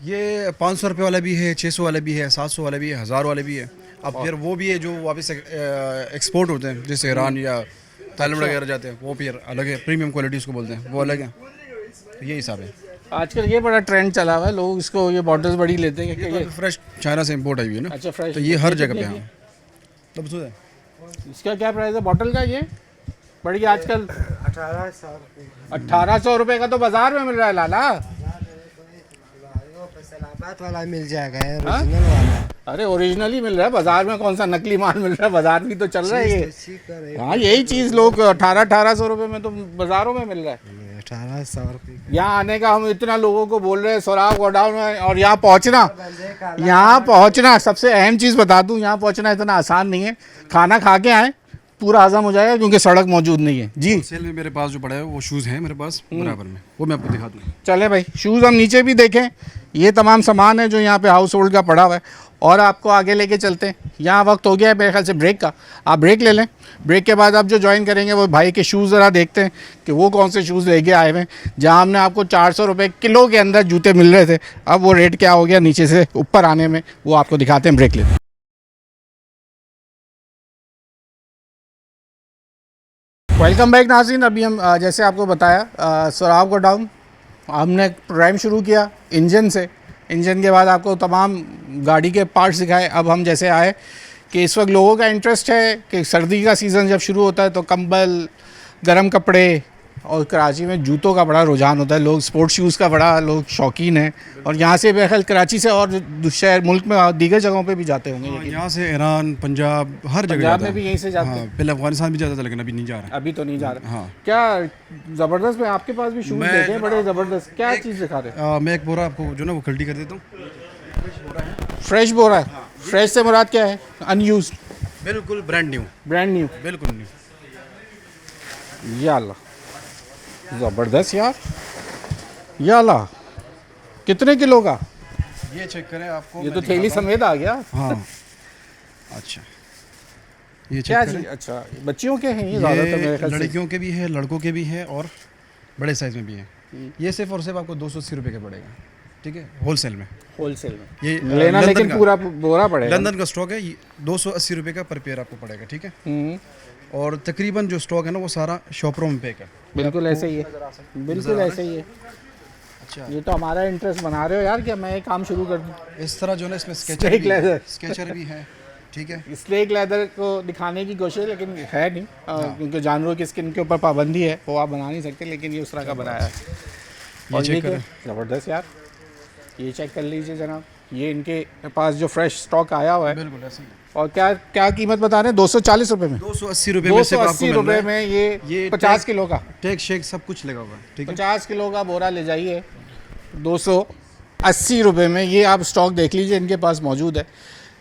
ये 500 रुपये वाला भी है, 600 वाला भी है, 700 वाला भी है, 1000 वाला भी है। अब फिर वो भी है जो वापस एक्सपोर्ट होते हैं, जैसे ईरान या थाईलैंड वगैरह जाते हैं, वो फिर अलग है, प्रीमियम क्वालिटी उसको बोलते हैं, वो अलग है। ये हिसाब है। आजकल ये बड़ा ट्रेंड चला हुआ है, लोग इसको ये बॉटल्स बड़ी लेते हैं कि ये फ्रेश चाइना से इम्पोर्ट आई हुई है ना। अच्छा, फ्रेश। तो ये हर ये जगह कितने पे की? है। तब सुन इसका क्या प्राइस है बॉटल का? ये बढ़िया आजकल 1800 रुपये का तो बाजार में मिल रहा है लाला। इस्लामाबाद वाला मिल जाएगा, ओरिजिनल वाला। अरे ओरिजिनल ही मिल रहा है, बाजार में कौन सा नकली माल मिल रहा है, बाजार भी तो चल रहा है ये। हाँ यही चीज़ लोग 1800 रुपये में तो बाजारों में मिल रहा है। 1800 रुपये। यहाँ आने का हम इतना लोगों को बोल रहे हैं सोराब गोडाउन में, और यहाँ पहुँचना सबसे अहम चीज़ बता दूँ, यहाँ पहुँचना इतना आसान नहीं है। खाना खा के आए पूरा हजम हो जाएगा क्योंकि सड़क मौजूद नहीं है जी। सेल में मेरे पास जो पड़ा है वो शूज़ हैं मेरे पास बराबर में, वो मैं आपको दिखा दूँ। चले भाई, शूज़ हम नीचे भी देखें, ये तमाम सामान है जो यहाँ पे हाउस होल्ड का पड़ा हुआ है, और आपको आगे लेके चलते हैं। यहाँ वक्त हो गया है मेरे ख्याल से ब्रेक का, आप ब्रेक ले लें। ब्रेक के बाद आप जो ज्वाइन करेंगे वो भाई के शूज़ ज़रा देखते हैं कि वो कौन से शूज़ लेके आए हुए हैं। जहाँ हमने आपको 400 रुपये किलो के अंदर जूते मिल रहे थे, अब वो रेट क्या हो गया नीचे से ऊपर आने में, वो आपको दिखाते हैं। ब्रेक लेते हैं। वेलकम बैक नाज़रीन। अभी हम जैसे आपको बताया सोराब गोडाउन हमने प्रोग्राम शुरू किया इंजन से, इंजन के बाद आपको तमाम गाड़ी के पार्ट्स दिखाए। अब हम जैसे आए कि इस वक्त लोगों का इंटरेस्ट है कि सर्दी का सीज़न जब शुरू होता है तो कंबल, गर्म कपड़े, और कराची में जूतों का बड़ा रुझान होता है, लोग स्पोर्ट्स शूज़ का बड़ा लोग शौकीन हैं। और यहाँ से बेखल कराची से और शहर मुल्क में दीगर जगहों पे भी जाते होंगे। यहाँ से ईरान, पंजाब, हर जगह पंजाब में भी यहीं से जाते हैं। पहले अफगानिस्तान भी जाता था लेकिन अभी नहीं जा रहा। अभी तो नहीं जा रहा। हाँ। क्या ज़बरदस्त में आपके पास भी शूज़ देखे बड़े ज़बरदस्त, क्या चीज़ दिखा रहे? मैं एक बोरा आपको जो ना वो खल्टी कर देता हूँ। फ्रेश बोरा है। फ्रेश से मुराद क्या है? अनयूज्ड, बिल्कुल ब्रांड न्यू, बिल्कुल न्यू। या अल्लाह, ज़बरदस्त यार, या अल्लाह। कितने किलो का? ये चेक करें आपको, ये तो थैली समेत आ गया। हाँ अच्छा, ये क्या चेक चीज़? करें। अच्छा बच्चियों के हैं ये ज़्यादातर मेरे ये ख्याल से। लड़कियों के भी है, लड़कों के भी है, और बड़े साइज़ में भी है। ये सिर्फ और सिर्फ आपको 280 रुपये का पड़ेगा, ठीक है, होलसेल में। होलसेल में ये लेना, लंदन लेकिन का- पूरा बोरा पड़ेगा। लंदन का स्टॉक है, 280 रुपये का पर पेयर आपको पड़ेगा, ठीक है। और तकरीबन जो स्टॉक है ना वो सारा शॉपरों में पैक है। बिल्कुल ऐसे ही है, बिल्कुल ऐसे ही है। अच्छा, ये तो हमारा इंटरेस्ट बना रहे हो यार, क्या मैं एक काम शुरू कर दूँ? इस तरह जो है इसमें Snake leather। स्केचर भी है, ठीक है। स्नेक लेदर को दिखाने की कोशिश, लेकिन है नहीं क्योंकि जानवरों की स्किन के ऊपर पाबंदी है, वो आप बना नहीं सकते, लेकिन ये उस तरह का बनाया है। और ये क्या? ज़बरदस्त यार, ये चेक कर लीजिए जनाब, ये इनके पास जो फ्रेश स्टॉक आया हुआ है। बिल्कुल ऐसे ही। और क्या क्या कीमत बता रहे हैं? 240 रुपये में। 280 रुपये में सिर्फ आपको 280 मिल रहा रुपये है। में ये 50 टैग- किलो का, टैग शेक सब कुछ लगा हुआ है, ठीक है। 50 किलो का बोरा ले जाइए 280 रुपये में। ये आप स्टॉक देख लीजिए, इनके पास मौजूद है।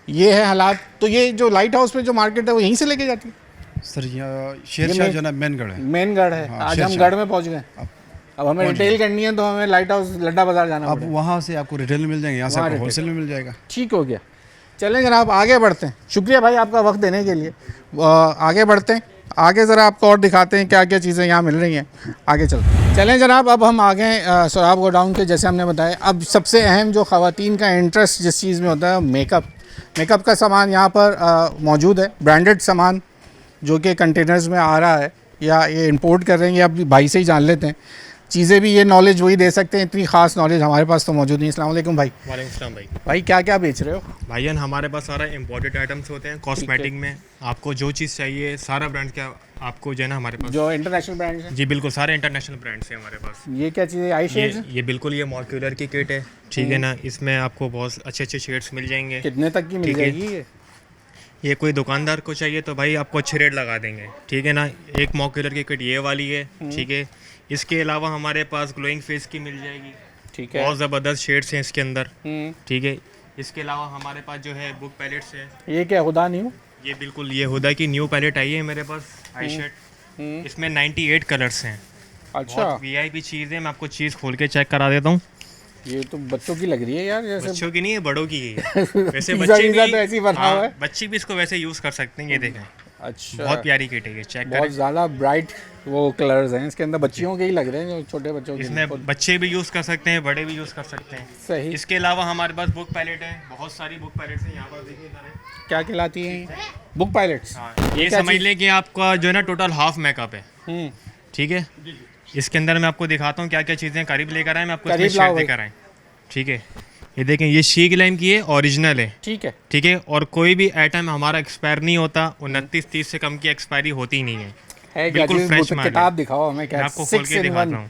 ये है हालात। तो ये जो लाइट हाउस पे जो मार्केट है वो यहीं से लेके जाती है? सर यहाँ शेरशाह जो है मेनगढ़ है। मेनगढ़ है। हाँ, आज हम शेरशाह। गढ़ में पहुंच गए। अब हमें रिटेल करनी है तो हमें लाइट हाउस लड्डा बाजार जाना अब पड़ेगा। वहाँ से आपको रिटेल में मिल जाएंगे, यहाँ से वहाँ आपको रिटेल। होलसेल में मिल जाएगा। ठीक हो गया। चलें जनाब आगे बढ़ते हैं। शुक्रिया भाई आपका वक्त देने के लिए। आगे बढ़ते हैं, आगे ज़रा आपको और दिखाते हैं क्या क्या चीज़ें यहाँ मिल रही हैं। आगे चलते चलें जनाब। अब हम आ गए सोराब गोडाउन के, जैसे हमने बताया। अब सबसे अहम जो ख़वातीन का इंटरेस्ट जिस चीज़ में होता है मेकअप का सामान यहाँ पर मौजूद है। ब्रांडेड सामान जो कि कंटेनर्स में आ रहा है या ये इंपोर्ट कर रहे हैं, या अब भाई से ही जान लेते हैं चीज़ें भी। ये नॉलेज वही दे सकते हैं, इतनी ख़ास नॉलेज हमारे पास तो मौजूद नहीं। अस्सलाम वालेकुम भाई। वालेकुम सलाम भाई। भाई क्या क्या बेच रहे हो? भाईजान हमारे पास सारा इम्पोर्टेड आइटम्स होते हैं कॉस्मेटिक में। आपको जो चीज़ चाहिए सारा ब्रांड का आपको जो है ना हमारे पास। जो इंटरनेशनल ब्रांड्स हैं? जी बिल्कुल, सारे इंटरनेशनल ब्रांड्स हैं हमारे पास। ये क्या चीज़ है? आई शेड्स हैं? ये बिल्कुल ये मॉलिक्यूलर की किट है, ठीक है ना। इसमें आपको बहुत अच्छे अच्छे शेड्स मिल जाएंगे। कितने तक की मिल ठीक है। जाएगी ये कोई दुकानदार को चाहिए तो भाई आपको अच्छे रेट लगा देंगे, ठीक है ना। एक मॉलिक्यूलर की किट ये वाली है, ठीक है। इसके अलावा हमारे पास ग्लोइंग फेस की मिल जाएगी, ठीक है। बहुत ज़बरदस्त शेड्स हैं इसके अंदर, ठीक है। इसके अलावा हमारे पास जो है बुक पैलेट्स है। ये क्या हुदा न्यू? ये बिल्कुल ये हुदा की न्यू पैलेट आई है मेरे पास, आई शर्ट। इसमें 98 कलर्स हैं। अच्छा, वीआईपी चीज़ है। मैं आपको चीज़ खोल के चेक करा देता हूँ। ये तो बच्चों की लग रही है यार, जैसे बच्चों की नहीं है, बड़ों की है। वैसे पिज़्ज़ा बच्चे विज़्ज़ा भी तो ऐसे ही बना हुआ है। बच्चे भी इसको वैसे यूज़ कर सकते हैं। ये देखें, अच्छा, बहुत प्यारी किट है ये, चेक बहुत करें। ज़्यादा ब्राइट वो कलर्स हैं इसके अंदर, बच्चियों के ही लग रहे हैं, जो छोटे बच्चों के। इसमें बच्चे भी यूज़ कर सकते हैं, बड़े भी यूज़ कर सकते हैं। सही। इसके अलावा हमारे पास बुक पैलेट है, बहुत सारी बुक पैलेट्स हैं यहाँ पर, देखिए इधर क्या कहलाती हैं? Book pilots. है। ये समझ लें कि आपका जो है ना टोटल हाफ मेकअप है, ठीक है। इसके अंदर मैं आपको दिखाता हूँ क्या क्या चीज़ें। करीब लेकर आए, मैं आपको इसमें शेयर देकर आए, ठीक है। ये देखें, ये शी ग्लैम की है, ओरिजिनल है, ठीक है, ठीक है। और कोई भी आइटम हमारा एक्सपायर नहीं होता, 29-30 से कम की एक्सपायरी होती ही नहीं है। क्या बिल्कुल चीज़? फ्रेश माल है। किताब दिखाओ हमें, मैं क्या आपको खोल 6 के in दिखाता 1? हूँ।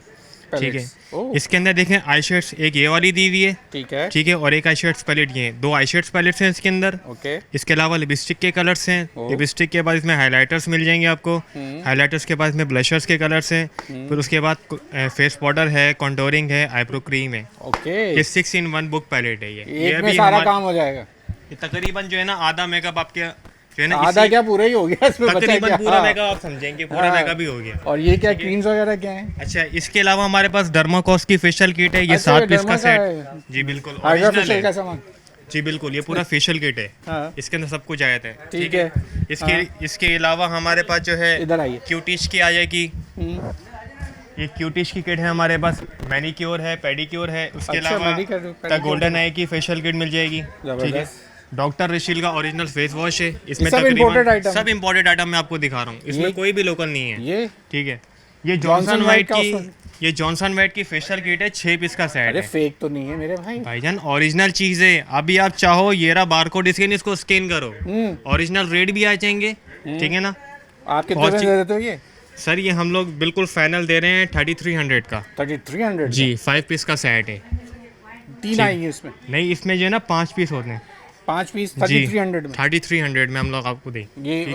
ठीक है। Pellets। ओह। इसके अंदर देखें आई शेड्स, एक ये वाली दी हुई है, ठीक है। ठीक है, और एक आई शेड्स पैलेट, ये दो आई शेड्स पैलेट्स हैं इसके अंदर। ओके। इसके अलावा लिपस्टिक के कलर्स हैं, लिपस्टिक के बाद इसमें हाइलाइटर्स मिल जाएंगे आपको, हाइलाइटर्स के बाद इसमें ब्लशर्स के कलर्स हैं, फिर उसके बाद फेस पाउडर है, कॉन्टोरिंग है, आईब्रो क्रीम है। ओके। ये 6-in-1 बुक पैलेट है। ये एक में अभी सारा हमारे- काम हो जाएगा। ये तकरीबन जो है ना आधा मेकअप आपके जो है ना आधा क्या पूरा ही हो गया इसमें, बचा तकरीबन क्या? पूरा हाँ। मेकअप आप समझेंगे, पूरा हाँ। मेकअप ही हो गया। और ये क्या क्रीम्स वगैरह क्या है? अच्छा, इसके अलावा हमारे पास डर्माकोस की फेशियल किट है, ये अच्छा, 7 पीस डर्मा का का सेट। है। जी बिल्कुल, हाइड्रा ओरिजिनल फेशियल का है। सामान। जी बिल्कुल, ये पूरा फेशियल किट है। हाँ। इसके अंदर सब कुछ आया था। ठीक है। इसके अलावा हमारे पास जो है इधर आइए। क्यूटिश की आ जाएगी। ये क्यूटिश की किट है हमारे पास, मैनिक्योर है, पेडिक्योर है। उसके अच्छा, अलावा pedicure गोल्डन आई की फेशियल किट मिल जाएगी। ठीक है। डॉक्टर रिशिल का ओरिजिनल फेस वॉश है। इसमें सब imported item? सब इंपोर्टेड आइटम मैं आपको दिखा रहा हूँ, इसमें ये? कोई भी लोकल नहीं है। ये ठीक है। ये Johnson जॉनसन वाइट का की, उसमें? ये जॉनसन वाइट की फेशियल किट है, 6 पीस का सेट अरे है। फेक तो नहीं है मेरे भाई। भाईजान ओरिजिनल चीज है। अभी आप चाहो ये रहा बारकोड स्कैन, इसको स्कैन करो, ओरिजिनल रेट भी आ जाएंगे। ठीक है ना। आप कितने बहुत में ची- दे देते हो ये? सर ये हम लोग बिल्कुल फाइनल दे रहे हैं 3300 का। 3300 जी, 5 पीस का सेट है। तीन आई है इसमें? नहीं, इसमें जो है ना 5 पीस होते हैं। 5 पीस जी 3300 में? 3300 में हम लोग आपको दें। ये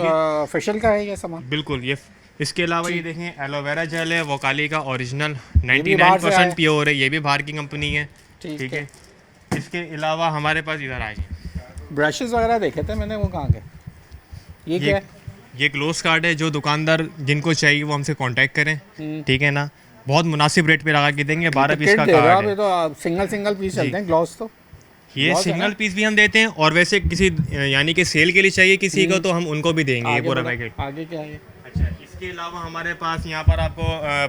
फेशियल का है ये सामान? बिल्कुल। ये इसके अलावा ये देखें एलोवेरा जेल है, वोकाली का ओरिजिनल भी बाहर से आया 99% है। प्योर है, ये भी बाहर की कंपनी है। ठीक है। इसके अलावा हमारे पास इधर आ जाए, ब्रशेस वगैरह देखे थे मैंने, वो कहाँ गए? ये क्या है? ये क्लोज कार्ड है, जो दुकानदार जिनको चाहिए वो हमसे कांटेक्ट करें। ठीक है ना। बहुत मुनासिब रेट पे लगा के देंगे। 12 पीस किट का दे रहे हो कार्ड आप, है। ये तो सिंगल पीस चलते हैं ग्लॉस तो। ये बहुत है सिंगल ना? पीस भी हम देते हैं, और वैसे किसी यानी कि सेल के लिए चाहिए किसी को तो हम उनको भी देंगे ये आगे पूरा बढ़ो, पैकेट। आगे क्या है? अच्छा, इसके अलावा हमारे पास यहाँ पर आपको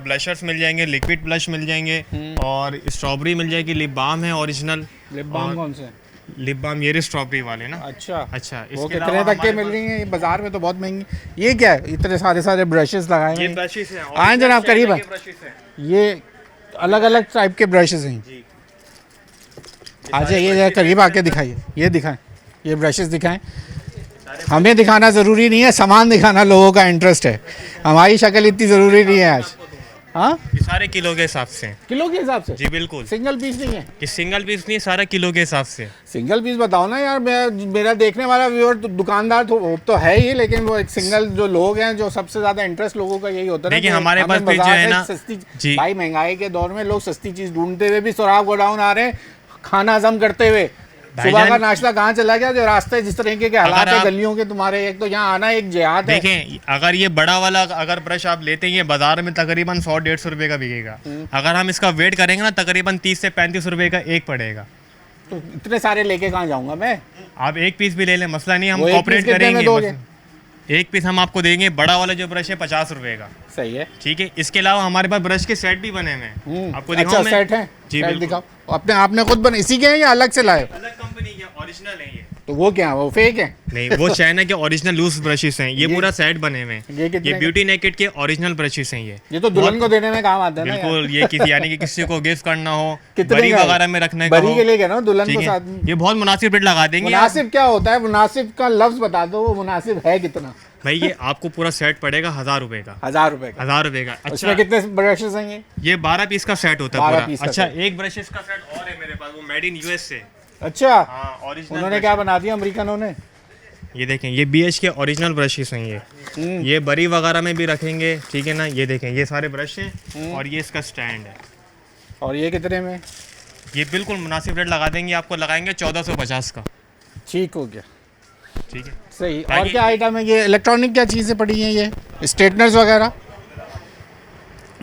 ब्लशर्स मिल जाएंगे, लिक्विड ब्लश मिल जाएंगे, और स्ट्रॉबेरी मिल जाएगी, लिप बाम है ओरिजिनल। लिप बाम कौन से? लिप बाम ये स्ट्रॉबेरी वाले ना। अच्छा। अच्छा, वो इसके कितने अलावा तक के हमारे मिल रही हैं? ये बाजार में तो बहुत महंगी। ये क्या है? इतने सारे ब्रशेस लगाए ये हैं। ब्रशेस हैं। आए जनाब करीब ये brushes हैं। ये अलग अलग टाइप के ब्रशेस हैं। जी। आ जाइए जरा करीब आके दिखाइए, ये दिखाएं, ये ब्रशेस दिखाएं। हमें दिखाना ज़रूरी नहीं है, सामान दिखाना लोगों का इंटरेस्ट है। हमारी शक्ल इतनी ज़रूरी नहीं है आज। हाँ, ये सारे किलो के हिसाब से हैं। किलो के हिसाब से? जी बिल्कुल। सिंगल पीस नहीं है? ये सिंगल पीस नहीं, सारा किलो के हिसाब से। सिंगल पीस बताओ ना यार। मेरा देखने वाला व्यूअर तो दुकानदार तो है ही, लेकिन वो एक सिंगल जो लोग हैं, जो सबसे ज़्यादा इंटरेस्ट लोगों का यही होता है। देखिए, कि हमारे हमें पास भी जो बाजार है से ना- सस्ती जी। भाई, महंगाई के दौर में लोग सस्ती चीज़ ढूंढते हुए भी सुराग गोडाउन आ रहे हैं, खाना हजम करते हुए। सुबह भाईजान- का नाश्ता कहाँ चला गया? जो रास्ते जिस तरीके के हालात अगर है आप- गलियों के तुम्हारे, एक तो यहाँ आना एक जिहाद है। देखें, अगर ये बड़ा वाला अगर ब्रश आप लेते हैं, ये बाजार में तकरीबन 100-150 रुपये का बिकेगा। अगर हम इसका वेट करेंगे ना, तकरीबन 30 से 35 रुपये का एक पड़ेगा। तो इतने सारे लेके कहाँ जाऊँगा मैं? आप एक पीस भी ले लें, मसला नहीं, हम वो एक कॉपरेट पीस कितने में करेंगे। दोगे? एक पीस हम आपको देंगे, बड़ा वाला जो ब्रश है 50 रुपये का। सही है। ठीक है। इसके अलावा हमारे पास ब्रश के सेट भी बने हुए हैं, आपको अच्छा, दिखाऊं मैं? सेट है? जी सेट बिल्कुल। दिखाओ। आपने खुद बने इसी के हैं या अलग से लाए? अलग कंपनी के, ओरिजिनल है ये। तो वो क्या है? वो फेक है? नहीं, वो चाइना के ओरिजिनल लूज ब्रशेस हैं। ये पूरा सेट बने हुए हैं। ये कितने ये के? ब्यूटी नेकेड के ओरिजिनल ब्रशेस हैं। ये तो दुल्हन को देने में काम आते हैं ना यार। बिल्कुल, ये किसी यानी कि किसी को गिफ्ट करना हो, कितने बरी का है? वगैरह में रखने का बरी हो। के लिए क्या ना, दुल्हन ठीक को है। साथ में। ये बहुत मुनासिब रेट लगा देंगे आप। मुनासिब क्या होता है? मुनासिब का लफ्ज बता दो, वो मुनासिब है कितना? भाई ये आपको पूरा सेट पड़ेगा 1000 रुपए का। 1000 रुपए का? 1000 रुपए का। अच्छा, उसमें कितने ब्रशेस हैं? ये 12 पीस का सेट होता है 12 पूरा। पीस का अच्छा, सेट। एक ब्रशेस का सेट और है मेरे पास, वो मेड इन यूएस से। अच्छा, हाँ, ओरिजिनल। उन्होंने क्या बना दिया अमेरिकनों ने? ये देखें, ये BH के ओरिजिनल ब्रशेस हैं ये बरी वगैरह में भी रखेंगे। ठीक है ना। ये देखें, ये सारे ब्रश हैं, और ये इसका स्टैंड है। और ये कितने में? ये बिल्कुल मुनासिब रेट लगा देंगे, आपको लगाएंगे 1450 का। ठीक हो गया। ठीक है। सही। और क्या आइटम है? ये इलेक्ट्रॉनिक क्या चीज़ें पड़ी हैं? ये स्ट्रेटनर्स वगैरह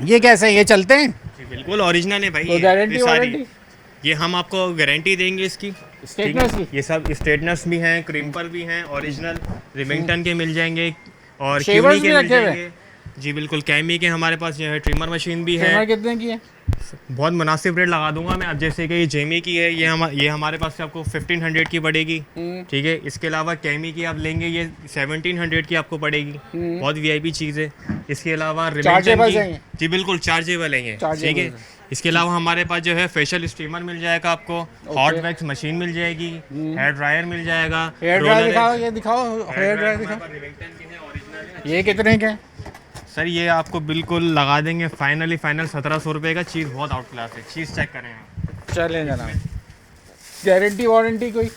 ये कैसे हैं? ये चलते हैं? जी बिल्कुल ओरिजिनल है भाई। तो ये गारंटी सारी- वारंटी? ये हम आपको गारंटी देंगे इसकी। स्ट्रेटनर्स की? ये सब स्ट्रेटनर्स भी हैं, क्रिम्पर भी हैं ओरिजिनल, रिमिंगटन के मिल जाएंगे, और शेवर्स क्यूनी के भी मिल रखे हुए? जाएंगे। जी बिल्कुल, कैमी के हमारे पास जो है ट्रिमर मशीन भी है। ट्रिमर कितने की है? बहुत मुनासिब रेट लगा दूंगा मैं। अब जैसे कि ये जेमी की है, ये हमारे पास से आपको 1500 की पड़ेगी। ठीक है। इसके अलावा कैमी की आप लेंगे, ये 1700 की आपको पड़ेगी। बहुत VIP चीज़ है। इसके अलावा चार्जेबल रिमिंगटन हैं? की, जी बिल्कुल चार्जेबल है ये। ठीक है। इसके अलावा हमारे पास जो है फेशियल स्टीमर मिल जाएगा आपको, हॉट वैक्स मशीन मिल जाएगी, हेयर ड्रायर मिल जाएगा। हेयर ड्रायर दिखाओ, ये दिखाओ हेयर ड्रायर दिखाओ। रिमिंगटन की है, ओरिजिनल है। ये कितने के हैं? सर ये आपको बिल्कुल लगा देंगे फाइनली फाइनल 1700 रुपये का। चीज़ बहुत आउट क्लास है, चीज़ चेक करें आप। चलें जनाब। गारंटी वारंटी कोई?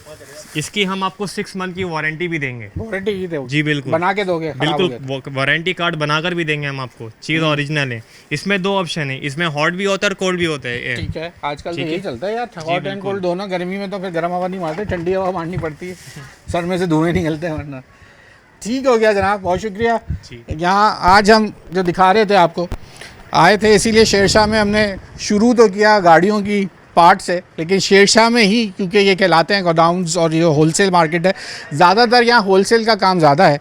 इसकी हम आपको 6 मंथ की वारंटी भी देंगे। वारंटी ही दोगे? जी बिल्कुल। बना के दोगे? बिल्कुल, वारंटी कार्ड बनाकर भी देंगे हम आपको। चीज़ ओरिजिनल है। इसमें 2 ऑप्शन है, इसमें हॉट भी होता है और कोल्ड भी होता है। ठीक है, आजकल तो यही चलता है यार, हॉट एंड कोल्ड दोनों। गर्मी में तो फिर गर्म हवा नहीं मारते, ठंडी हवा मारनी पड़ती है, सर में से धुएं निकलते हैं वरना। ठीक हो गया जनाब, बहुत शुक्रिया। यहाँ आज हम जो दिखा रहे थे आपको, आए थे इसीलिए शेरशाह में हमने शुरू तो किया गाड़ियों की पार्ट से, लेकिन शेरशाह में ही क्योंकि ये कहलाते हैं गोडाउन्स और ये होलसेल मार्केट है, ज़्यादातर यहाँ होलसेल का काम ज़्यादा है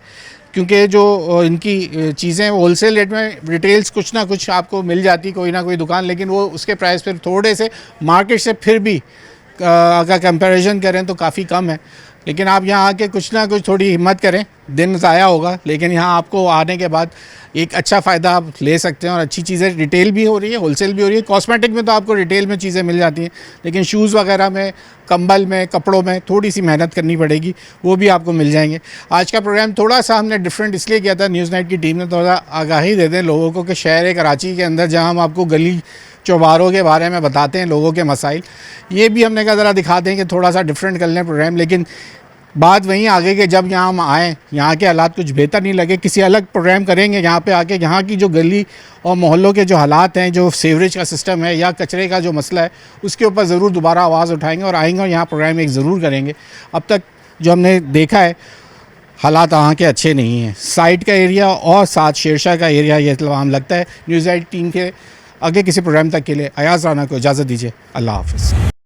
क्योंकि जो इनकी चीज़ें होलसेल रेट में, रिटेल्स कुछ ना कुछ आपको मिल जाती कोई ना कोई दुकान, लेकिन वो उसके प्राइस फिर थोड़े से मार्केट से फिर भी अगर कंपैरिजन करें तो काफ़ी कम है। लेकिन आप यहाँ आके कुछ ना कुछ थोड़ी हिम्मत करें, दिन ज़ाया होगा लेकिन यहाँ आपको आने के बाद एक अच्छा फ़ायदा आप ले सकते हैं और अच्छी चीज़ें रिटेल भी हो रही है, होलसेल भी हो रही है। कॉस्मेटिक में तो आपको रिटेल में चीज़ें मिल जाती हैं, लेकिन शूज़ वगैरह में, कंबल में, कपड़ों में थोड़ी सी मेहनत करनी पड़ेगी, वो भी आपको मिल जाएंगे। आज का प्रोग्राम थोड़ा सा हमने डिफरेंट इसलिए किया था, न्यूज़ नाइट की टीम ने थोड़ा आगाही दे दें लोगों को कि शहर कराची के अंदर जहाँ हम आपको गली चौबारों के बारे में बताते हैं, लोगों के मसाइल, ये भी हमने कहा ज़रा दिखा दें कि थोड़ा सा डिफरेंट कर लें प्रोग्राम। लेकिन बात वहीं आगे कि जब यहाँ हम आएँ, यहाँ के हालात कुछ बेहतर नहीं लगे, किसी अलग प्रोग्राम करेंगे यहाँ पे आके, यहाँ की जो गली और मोहल्लों के जो हालात हैं, जो सीवरेज का सिस्टम है या कचरे का जो मसला है, उसके ऊपर ज़रूर दोबारा आवाज़ उठाएंगे और आएंगे और यहाँ प्रोग्राम एक ज़रूर करेंगे। अब तक जो हमने देखा है हालात यहाँ के अच्छे नहीं हैं, साइट का एरिया और साथ शेरशाह का एरिया, ये तमाम लगता है। न्यूज़ नाइट टीम के आगे किसी प्रोग्राम तक के लिए अयाज़ राना को इजाज़त दीजिए। अल्लाह हाफ़िज़।